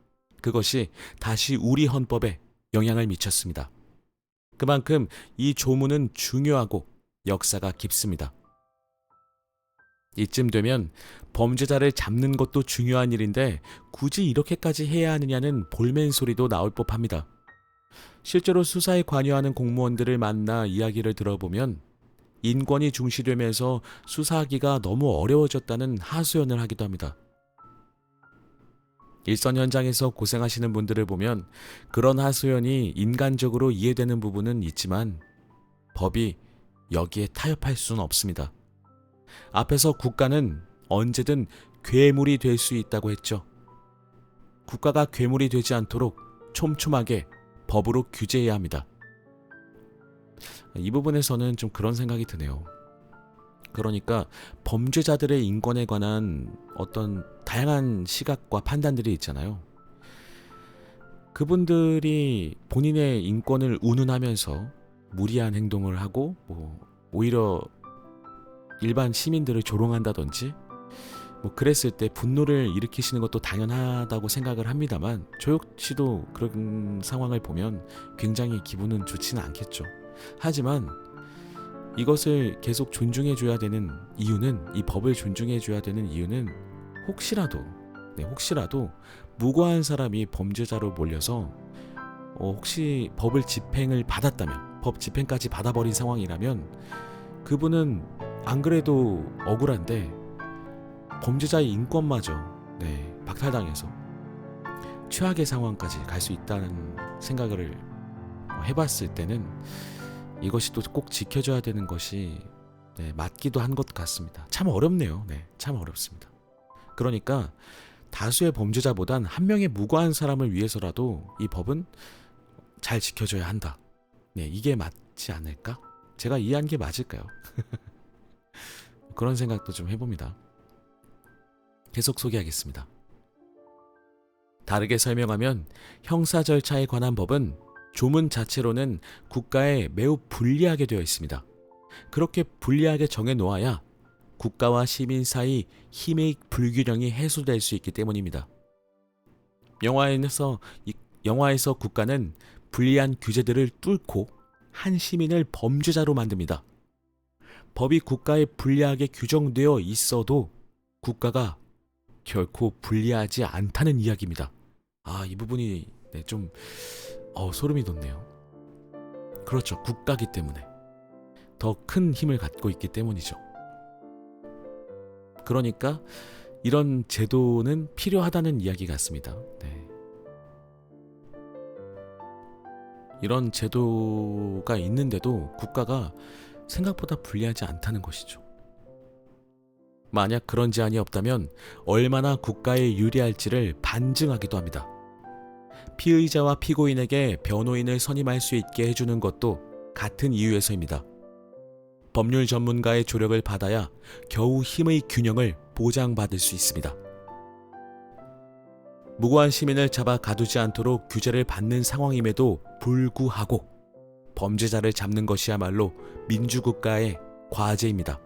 그것이 다시 우리 헌법에 영향을 미쳤습니다. 그만큼 이 조문은 중요하고 역사가 깊습니다. 이쯤 되면 범죄자를 잡는 것도 중요한 일인데 굳이 이렇게까지 해야 하느냐는 볼멘 소리도 나올 법합니다. 실제로 수사에 관여하는 공무원들을 만나 이야기를 들어보면 인권이 중시되면서 수사하기가 너무 어려워졌다는 하소연을 하기도 합니다. 일선 현장에서 고생하시는 분들을 보면 그런 하소연이 인간적으로 이해되는 부분은 있지만 법이 여기에 타협할 수는 없습니다. 앞에서 국가는 언제든 괴물이 될 수 있다고 했죠. 국가가 괴물이 되지 않도록 촘촘하게 법으로 규제해야 합니다. 이 부분에서는 좀 그런 생각이 드네요. 그러니까 범죄자들의 인권에 관한 어떤 다양한 시각과 판단들이 있잖아요. 그분들이 본인의 인권을 운운하면서 무리한 행동을 하고 오히려 일반 시민들을 조롱한다든지 그랬을 때 분노를 일으키시는 것도 당연하다고 생각을 합니다만 저 역시도 그런 상황을 보면 굉장히 기분은 좋지는 않겠죠. 하지만 이것을 계속 존중해줘야 되는 이유는 이 법을 존중해줘야 되는 이유는 혹시라도 무고한 사람이 범죄자로 몰려서 혹시 법을 집행을 받았다면 법 집행까지 받아버린 상황이라면 그분은 안 그래도 억울한데 범죄자의 인권마저 박탈당해서 최악의 상황까지 갈 수 있다는 생각을 해봤을 때는 이것이 또 꼭 지켜줘야 되는 것이 맞기도 한 것 같습니다. 참 어렵네요. 참 어렵습니다. 그러니까 다수의 범죄자보단 한 명의 무고한 사람을 위해서라도 이 법은 잘 지켜줘야 한다. 이게 맞지 않을까? 제가 이해한 게 맞을까요? 그런 생각도 좀 해봅니다. 계속 소개하겠습니다. 다르게 설명하면 형사 절차에 관한 법은 조문 자체로는 국가에 매우 불리하게 되어 있습니다. 그렇게 불리하게 정해놓아야 국가와 시민 사이 힘의 불균형이 해소될 수 있기 때문입니다. 영화에서 국가는 불리한 규제들을 뚫고 한 시민을 범죄자로 만듭니다. 법이 국가에 불리하게 규정되어 있어도 국가가 결코 불리하지 않다는 이야기입니다. 이 부분이 좀 소름이 돋네요. 그렇죠. 국가기 때문에 더 큰 힘을 갖고 있기 때문이죠. 그러니까 이런 제도는 필요하다는 이야기 같습니다. 이런 제도가 있는데도 국가가 생각보다 불리하지 않다는 것이죠. 만약 그런 제한이 없다면 얼마나 국가에 유리할지를 반증하기도 합니다. 피의자와 피고인에게 변호인을 선임할 수 있게 해주는 것도 같은 이유에서입니다. 법률 전문가의 조력을 받아야 겨우 힘의 균형을 보장받을 수 있습니다. 무고한 시민을 잡아 가두지 않도록 규제를 받는 상황임에도 불구하고 범죄자를 잡는 것이야말로 민주국가의 과제입니다.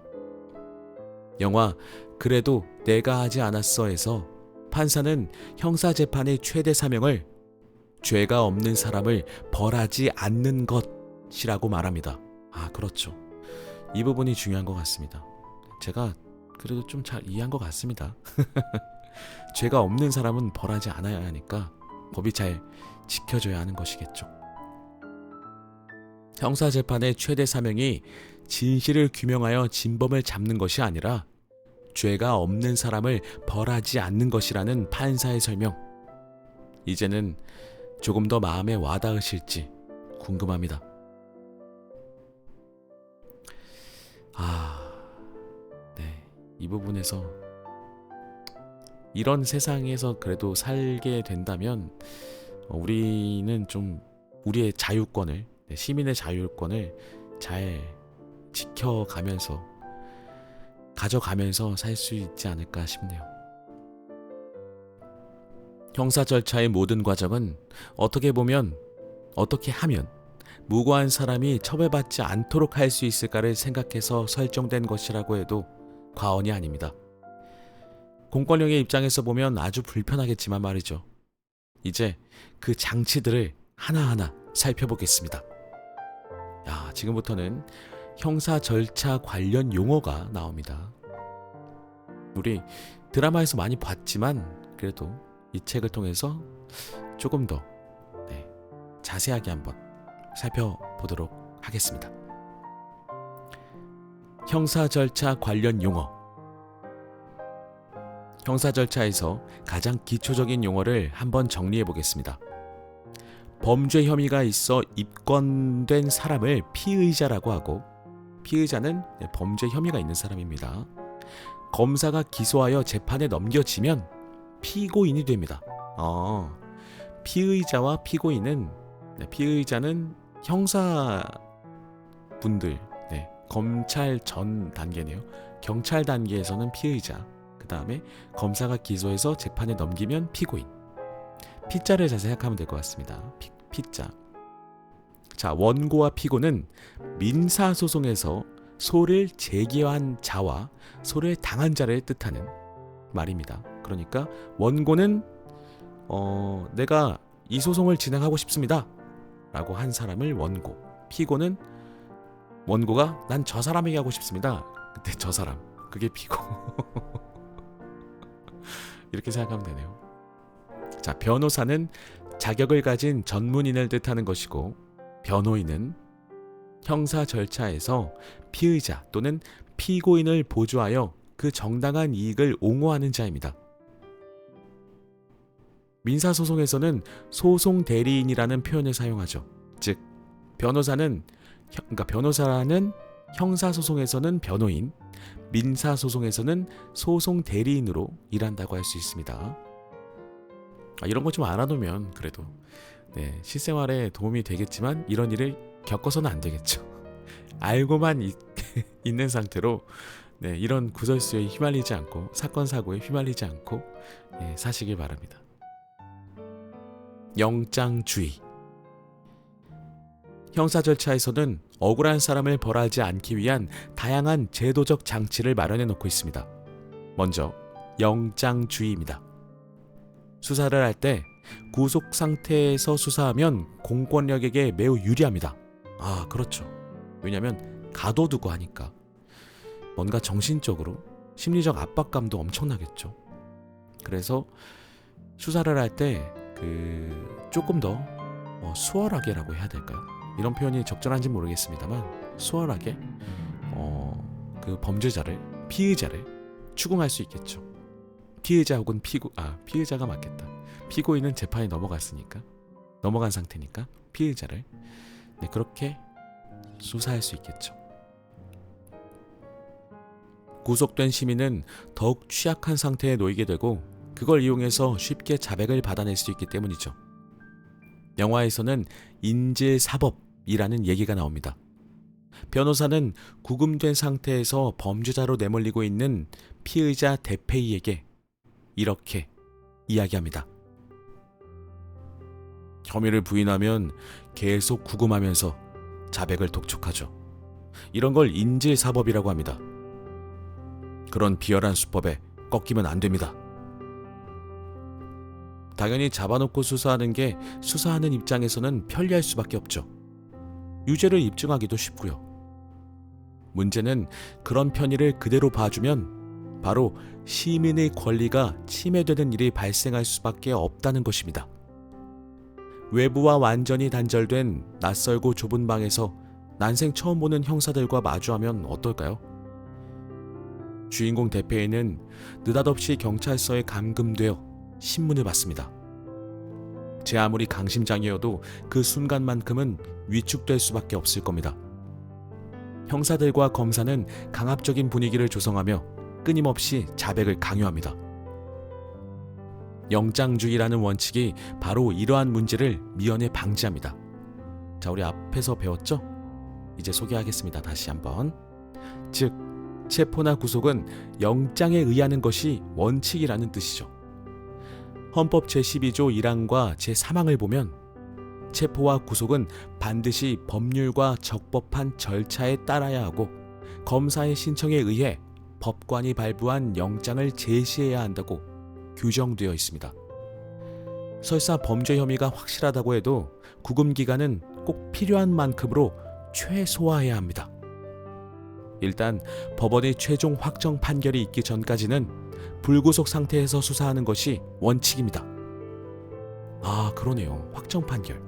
영화 그래도 내가 하지 않았어에서 판사는 형사재판의 최대 사명을 죄가 없는 사람을 벌하지 않는 것이라고 말합니다. 아, 그렇죠. 이 부분이 중요한 것 같습니다. 제가 그래도 좀 잘 이해한 것 같습니다. 죄가 없는 사람은 벌하지 않아야 하니까 법이 잘 지켜져야 하는 것이겠죠. 형사재판의 최대 사명이 진실을 규명하여 진범을 잡는 것이 아니라 죄가 없는 사람을 벌하지 않는 것이라는 판사의 설명. 이제는 조금 더 마음에 와닿으실지 궁금합니다. 네. 이 부분에서 이런 세상에서 그래도 살게 된다면 우리는 좀 우리의 자유권을, 시민의 자유권을 잘 지켜가면서 가져가면서 살 수 있지 않을까 싶네요. 형사 절차의 모든 과정은 어떻게 보면, 어떻게 하면 무고한 사람이 처벌받지 않도록 할 수 있을까를 생각해서 설정된 것이라고 해도 과언이 아닙니다. 공권력의 입장에서 보면 아주 불편하겠지만 말이죠. 이제 그 장치들을 하나하나 살펴보겠습니다. 지금부터는 형사 절차 관련 용어가 나옵니다. 우리 드라마에서 많이 봤지만 그래도 이 책을 통해서 조금 더 자세하게 한번 살펴보도록 하겠습니다. 형사 절차 관련 용어. 형사 절차에서 가장 기초적인 용어를 한번 정리해 보겠습니다. 범죄 혐의가 있어 입건된 사람을 피의자라고 하고, 피의자는 범죄 혐의가 있는 사람입니다. 검사가 기소하여 재판에 넘겨지면 피고인이 됩니다. 피의자와 피고인은, 피의자는 형사분들, 검찰 전 단계네요. 경찰 단계에서는 피의자, 그 다음에 검사가 기소해서 재판에 넘기면 피고인. 피자를 잘 생각하면 될 것 같습니다. 피자. 자, 원고와 피고는 민사소송에서 소를 제기한 자와 소를 당한 자를 뜻하는 말입니다. 그러니까 원고는 내가 이 소송을 진행하고 싶습니다 라고 한 사람을 원고, 피고는 원고가 난 저 사람에게 하고 싶습니다. 그때 저 사람, 그게 피고. 이렇게 생각하면 되네요. 자, 변호사는 자격을 가진 전문인을 뜻하는 것이고, 변호인은 형사 절차에서 피의자 또는 피고인을 보조하여 그 정당한 이익을 옹호하는 자입니다. 민사소송에서는 소송 대리인이라는 표현을 사용하죠. 즉, 변호사는 형사소송에서는 변호인, 민사소송에서는 소송 대리인으로 일한다고 할 수 있습니다. 이런 거 좀 알아두면 그래도 실생활에 도움이 되겠지만 이런 일을 겪어서는 안 되겠죠. 알고만 있는 상태로 이런 구설수에 휘말리지 않고, 사건 사고에 휘말리지 않고 사시길 바랍니다. 영장주의. 형사 절차에서는 억울한 사람을 벌하지 않기 위한 다양한 제도적 장치를 마련해 놓고 있습니다. 먼저 영장주의입니다. 수사를 할 때 구속 상태에서 수사하면 공권력에게 매우 유리합니다. 그렇죠. 왜냐하면 가둬두고 하니까 뭔가 정신적으로 심리적 압박감도 엄청나겠죠. 그래서 수사를 할 때 조금 더 수월하게라고 해야 될까요? 이런 표현이 적절한지 모르겠습니다만 수월하게 그 범죄자를, 피의자를 추궁할 수 있겠죠. 피의자 혹은 피의자가 맞겠다. 피고인은 재판이 넘어간 상태니까 피의자를 그렇게 수사할 수 있겠죠. 구속된 시민은 더욱 취약한 상태에 놓이게 되고 그걸 이용해서 쉽게 자백을 받아낼 수 있기 때문이죠. 영화에서는 인질사법이라는 얘기가 나옵니다. 변호사는 구금된 상태에서 범죄자로 내몰리고 있는 피의자 대페이에게 이렇게 이야기합니다. 혐의를 부인하면 계속 구금하면서 자백을 독촉하죠. 이런 걸 인질사법이라고 합니다. 그런 비열한 수법에 꺾이면 안 됩니다. 당연히 잡아놓고 수사하는 게 수사하는 입장에서는 편리할 수밖에 없죠. 유죄를 입증하기도 쉽고요. 문제는 그런 편의를 그대로 봐주면 바로 시민의 권리가 침해되는 일이 발생할 수밖에 없다는 것입니다. 외부와 완전히 단절된 낯설고 좁은 방에서 난생 처음 보는 형사들과 마주하면 어떨까요? 주인공 대페이는 느닷없이 경찰서에 감금되어 신문을 받습니다. 제 아무리 강심장이어도 그 순간만큼은 위축될 수밖에 없을 겁니다. 형사들과 검사는 강압적인 분위기를 조성하며 끊임없이 자백을 강요합니다. 영장주의라는 원칙이 바로 이러한 문제를 미연에 방지합니다. 자, 우리 앞에서 배웠죠? 이제 소개하겠습니다. 다시 한번. 즉, 체포나 구속은 영장에 의하는 것이 원칙이라는 뜻이죠. 헌법 제12조 1항과 제3항을 보면 체포와 구속은 반드시 법률과 적법한 절차에 따라야 하고 검사의 신청에 의해 법관이 발부한 영장을 제시해야 한다고 규정되어 있습니다. 설사 범죄 혐의가 확실하다고 해도 구금 기간은 꼭 필요한 만큼으로 최소화해야 합니다. 일단 법원의 최종 확정 판결이 있기 전까지는 불구속 상태에서 수사하는 것이 원칙입니다. 아, 그러네요. 확정 판결.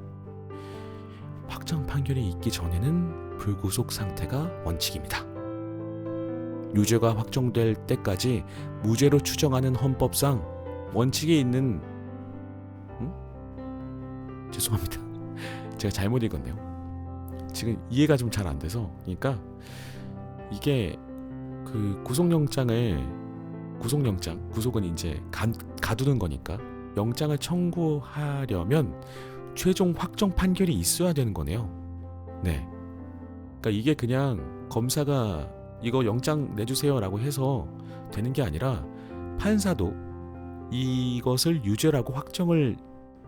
확정 판결이 있기 전에는 불구속 상태가 원칙입니다. 유죄가 확정될 때까지 무죄로 추정하는 헌법상 원칙이 있는 죄송합니다. 제가 잘못 읽었네요. 지금 이해가 좀 잘 안 돼서. 그러니까 이게 그 구속은 이제 가두는 거니까 영장을 청구하려면 최종 확정 판결이 있어야 되는 거네요. 네. 그러니까 이게 그냥 검사가 이거 영장 내주세요라고 해서 되는 게 아니라 판사도 이것을 유죄라고 확정을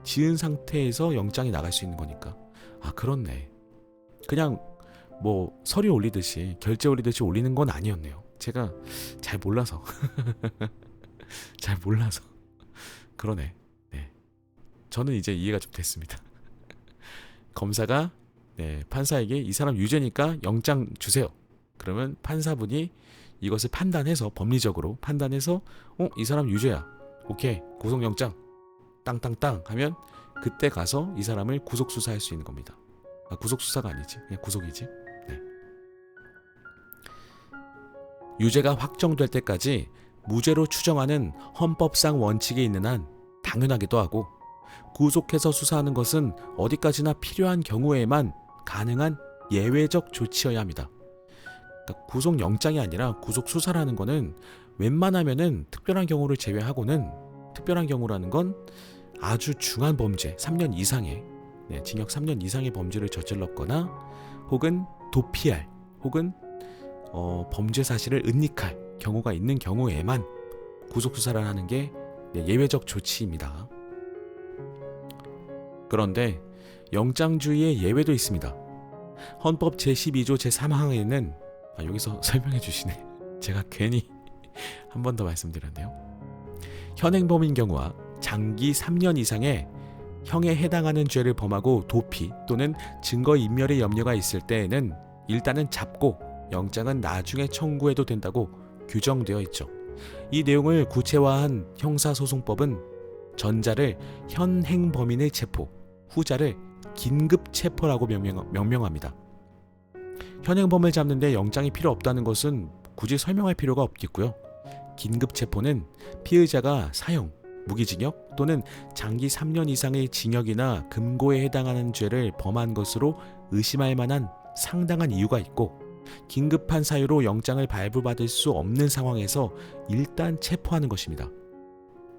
지은 상태에서 영장이 나갈 수 있는 거니까. 아, 그렇네. 그냥 뭐 서류 올리듯이 결제 올리듯이 올리는 건 아니었네요. 제가 잘 몰라서 그러네. 네. 저는 이제 이해가 좀 됐습니다. 검사가 판사에게 이 사람 유죄니까 영장 주세요. 그러면 판사분이 이것을 판단해서 법리적으로 판단해서 이 사람 유죄야. 오케이. 구속영장 땅땅땅 하면 그때 가서 이 사람을 구속수사할 수 있는 겁니다. 아, 구속수사가 아니지. 그냥 구속이지. 네. 유죄가 확정될 때까지 무죄로 추정하는 헌법상 원칙이 있는 한 당연하기도 하고 구속해서 수사하는 것은 어디까지나 필요한 경우에만 가능한 예외적 조치여야 합니다. 그러니까 구속영장이 아니라 구속수사라는 거는 웬만하면은 특별한 경우를 제외하고는 특별한 경우라는 건 아주 중한 범죄 3년 이상의 징역 3년 이상의 범죄를 저질렀거나 혹은 도피할 혹은 범죄 사실을 은닉할 경우가 있는 경우에만 구속수사를 하는 게 예외적 조치입니다. 그런데 영장주의의 예외도 있습니다. 헌법 제12조 제3항에는 여기서 설명해 주시네. 제가 괜히 한 번 더 말씀드렸네요. 현행범인 경우와 장기 3년 이상의 형에 해당하는 죄를 범하고 도피 또는 증거인멸의 염려가 있을 때에는 일단은 잡고 영장은 나중에 청구해도 된다고 규정되어 있죠. 이 내용을 구체화한 형사소송법은 전자를 현행범인의 체포, 후자를 긴급체포라고 명명합니다. 현행범을 잡는데 영장이 필요 없다는 것은 굳이 설명할 필요가 없겠고요. 긴급체포는 피의자가 사형, 무기징역 또는 장기 3년 이상의 징역이나 금고에 해당하는 죄를 범한 것으로 의심할 만한 상당한 이유가 있고 긴급한 사유로 영장을 발부받을 수 없는 상황에서 일단 체포하는 것입니다.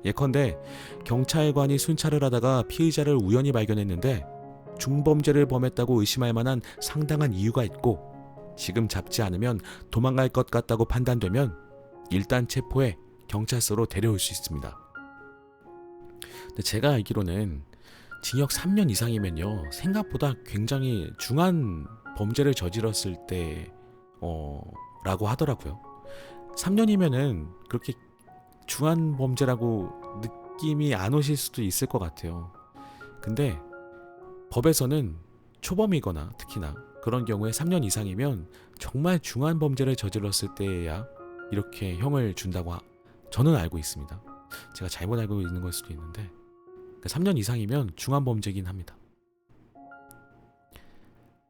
예컨대 경찰관이 순찰을 하다가 피의자를 우연히 발견했는데 중범죄를 범했다고 의심할 만한 상당한 이유가 있고 지금 잡지 않으면 도망갈 것 같다고 판단되면 일단 체포해 경찰서로 데려올 수 있습니다. 근데 제가 알기로는 징역 3년 이상이면요, 생각보다 굉장히 중한 범죄를 저질렀을 때 라고 하더라고요. 3년이면은 그렇게 중한 범죄라고 느낌이 안 오실 수도 있을 것 같아요. 근데 법에서는 초범이거나 특히나 그런 경우에 3년 이상이면 정말 중한 범죄를 저질렀을 때야 이렇게 형을 준다고 저는 알고 있습니다. 제가 잘못 알고 있는 걸 수도 있는데 3년 이상이면 중한 범죄긴 합니다.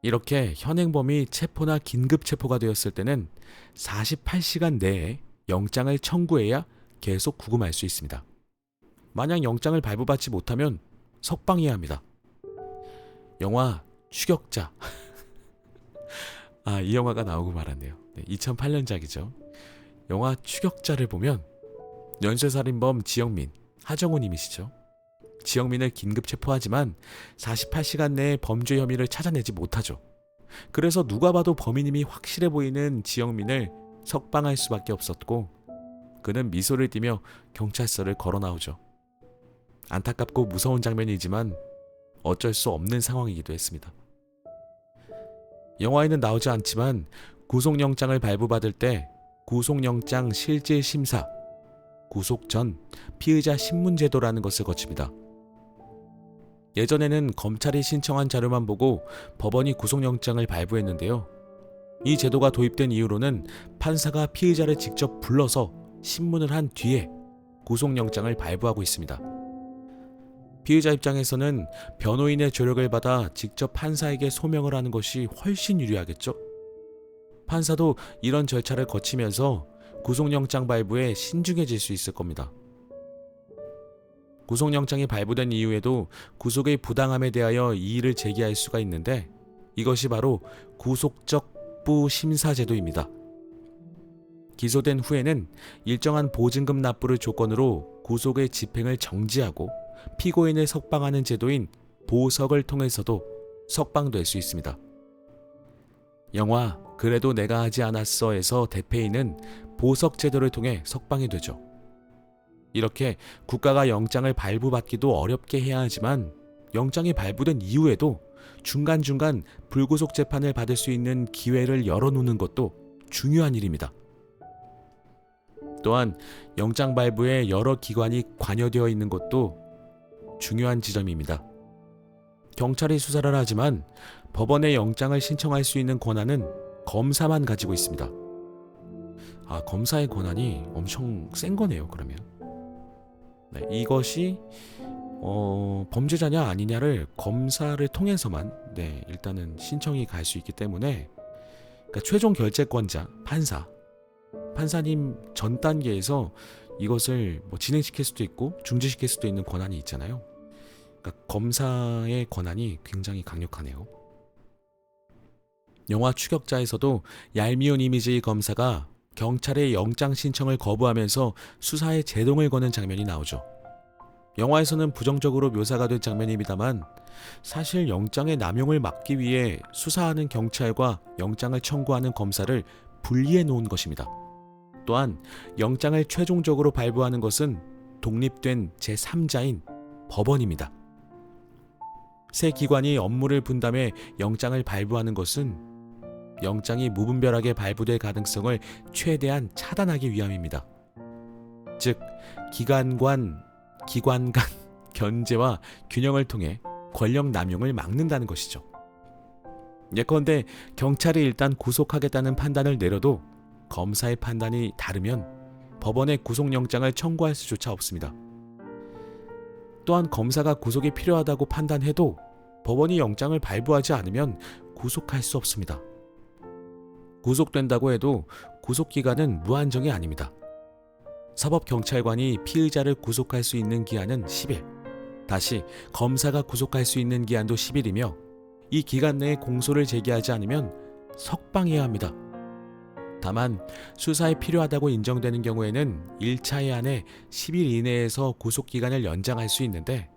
이렇게 현행범이 체포나 긴급 체포가 되었을 때는 48시간 내에 영장을 청구해야 계속 구금할 수 있습니다. 만약 영장을 발부받지 못하면 석방해야 합니다. 영화 추격자. 이 영화가 나오고 말았네요. 2008년작이죠. 영화 추격자를 보면 연쇄살인범 지영민, 하정우님이시죠. 지영민을 긴급 체포하지만 48시간 내에 범죄 혐의를 찾아내지 못하죠. 그래서 누가 봐도 범인임이 확실해 보이는 지영민을 석방할 수밖에 없었고, 그는 미소를 띠며 경찰서를 걸어 나오죠. 안타깝고 무서운 장면이지만 어쩔 수 없는 상황이기도 했습니다. 영화에는 나오지 않지만 구속영장을 발부받을 때 구속영장 실질심사, 구속 전 피의자 신문제도라는 것을 거칩니다. 예전에는 검찰이 신청한 자료만 보고 법원이 구속영장을 발부했는데요. 이 제도가 도입된 이후로는 판사가 피의자를 직접 불러서 신문을 한 뒤에 구속영장을 발부하고 있습니다. 피의자 입장에서는 변호인의 조력을 받아 직접 판사에게 소명을 하는 것이 훨씬 유리하겠죠. 판사도 이런 절차를 거치면서 구속영장 발부에 신중해질 수 있을 겁니다. 구속영장이 발부된 이후에도 구속의 부당함에 대하여 이의를 제기할 수가 있는데, 이것이 바로 구속적부 심사제도입니다. 기소된 후에는 일정한 보증금 납부를 조건으로 구속의 집행을 정지하고 피고인을 석방하는 제도인 보석을 통해서도 석방될 수 있습니다. 영화 그래도 내가 하지 않았어에서 대페이는 보석 제도를 통해 석방이 되죠. 이렇게 국가가 영장을 발부받기도 어렵게 해야 하지만 영장이 발부된 이후에도 중간중간 불구속 재판을 받을 수 있는 기회를 열어놓는 것도 중요한 일입니다. 또한 영장 발부에 여러 기관이 관여되어 있는 것도 중요한 지점입니다. 경찰이 수사를 하지만 법원에 영장을 신청할 수 있는 권한은 검사만 가지고 있습니다. 검사의 권한이 엄청 센 거네요, 그러면. 네, 이것이 범죄자냐 아니냐를 검사를 통해서만 일단은 신청이 갈 수 있기 때문에, 그러니까 최종 결재권자 판사님 전 단계에서 이것을 진행시킬 수도 있고 중지시킬 수도 있는 권한이 있잖아요. 그러니까 검사의 권한이 굉장히 강력하네요. 영화 추격자에서도 얄미운 이미지의 검사가 경찰의 영장 신청을 거부하면서 수사에 제동을 거는 장면이 나오죠. 영화에서는 부정적으로 묘사가 된 장면입니다만 사실 영장의 남용을 막기 위해 수사하는 경찰과 영장을 청구하는 검사를 분리해 놓은 것입니다. 또한 영장을 최종적으로 발부하는 것은 독립된 제3자인 법원입니다. 세 기관이 업무를 분담해 영장을 발부하는 것은 영장이 무분별하게 발부될 가능성을 최대한 차단하기 위함입니다. 즉, 기관 간 견제와 균형을 통해 권력 남용을 막는다는 것이죠. 예컨대 경찰이 일단 구속하겠다는 판단을 내려도 검사의 판단이 다르면 법원에 구속영장을 청구할 수조차 없습니다. 또한 검사가 구속이 필요하다고 판단해도 법원이 영장을 발부하지 않으면 구속할 수 없습니다. 구속된다고 해도 구속기간은 무한정이 아닙니다. 사법경찰관이 피의자를 구속할 수 있는 기한은 10일, 다시 검사가 구속할 수 있는 기한도 10일이며 이 기간 내에 공소를 제기하지 않으면 석방해야 합니다. 다만 수사에 필요하다고 인정되는 경우에는 1차에 한해 10일 이내에서 구속기간을 연장할 수 있는데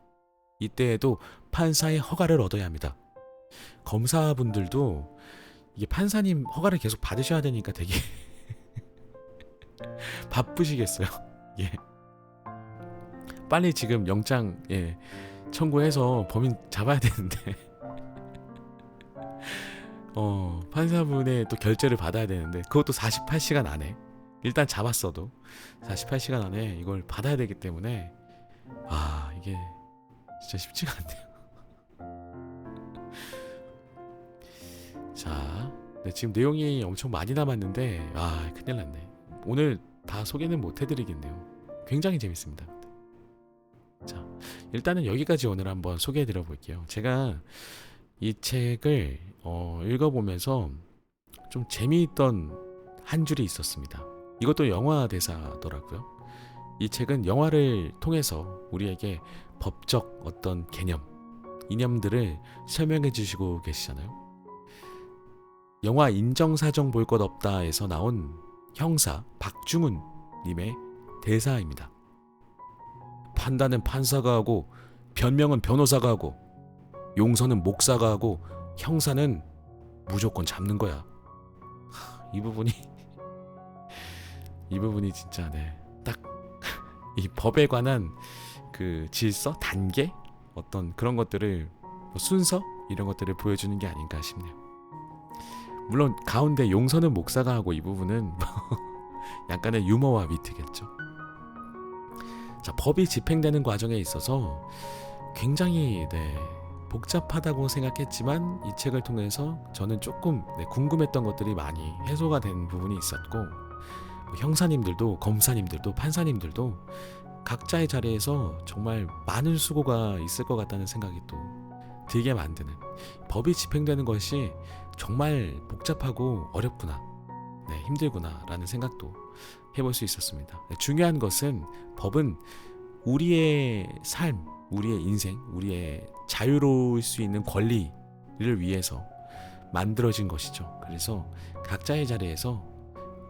이때에도 판사의 허가를 얻어야 합니다. 검사분들도 이게 판사님 허가를 계속 받으셔야 되니까 되게 바쁘시겠어요. 예. 빨리 지금 영장 청구해서 범인 잡아야 되는데 판사분의 또 결재를 받아야 되는데 그것도 48시간 안에 일단 잡았어도 48시간 안에 이걸 받아야 되기 때문에 이게 진짜 쉽지가 않네요. 자, 네, 지금 내용이 엄청 많이 남았는데 큰일 났네. 오늘 다 소개는 못 해드리겠네요. 굉장히 재밌습니다. 자, 일단은 여기까지 오늘 한번 소개해 드려 볼게요. 제가 이 책을 읽어보면서 좀 재미있던 한 줄이 있었습니다. 이것도 영화 대사더라고요. 이 책은 영화를 통해서 우리에게 법적 어떤 개념, 이념들을 설명해 주시고 계시잖아요. 영화 인정사정 볼 것 없다에서 나온 형사 박중훈 님의 대사입니다. 판단은 판사가 하고 변명은 변호사가 하고 용서는 목사가 하고 형사는 무조건 잡는 거야. 이 부분이 진짜 딱 이 법에 관한 그 질서, 단계, 어떤 그런 것들을 순서 이런 것들을 보여주는 게 아닌가 싶네요. 물론 가운데 용서는 목사가 하고 이 부분은 약간의 유머와 위트겠죠. 자, 법이 집행되는 과정에 있어서 굉장히 복잡하다고 생각했지만 이 책을 통해서 저는 조금 궁금했던 것들이 많이 해소가 된 부분이 있었고, 형사님들도 검사님들도 판사님들도 각자의 자리에서 정말 많은 수고가 있을 것 같다는 생각이 또 들게 만드는, 법이 집행되는 것이 정말 복잡하고 어렵구나, 힘들구나 라는 생각도 해볼 수 있었습니다. 중요한 것은 법은 우리의 삶, 우리의 인생, 우리의 자유로울 수 있는 권리를 위해서 만들어진 것이죠. 그래서 각자의 자리에서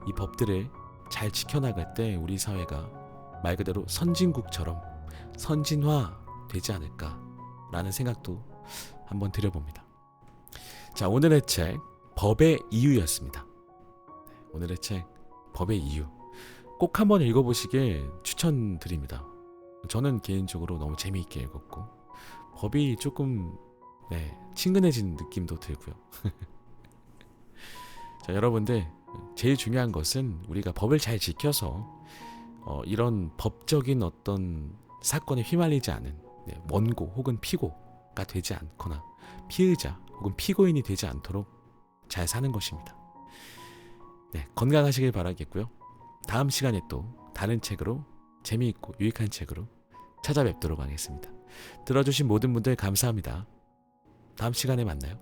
이 법들을 잘 지켜나갈 때 우리 사회가 말 그대로 선진국처럼 선진화 되지 않을까라는 생각도 한번 드려봅니다. 자, 오늘의 책 법의 이유였습니다. 오늘의 책 법의 이유 꼭 한번 읽어보시길 추천드립니다. 저는 개인적으로 너무 재미있게 읽었고 법이 조금 친근해진 느낌도 들고요. 자, 여러분들 제일 중요한 것은 우리가 법을 잘 지켜서 이런 법적인 어떤 사건에 휘말리지 않은 원고 혹은 피고가 되지 않거나 피의자 혹은 피고인이 되지 않도록 잘 사는 것입니다. 건강하시길 바라겠고요. 다음 시간에 또 다른 책으로 재미있고 유익한 책으로 찾아뵙도록 하겠습니다. 들어주신 모든 분들 감사합니다. 다음 시간에 만나요.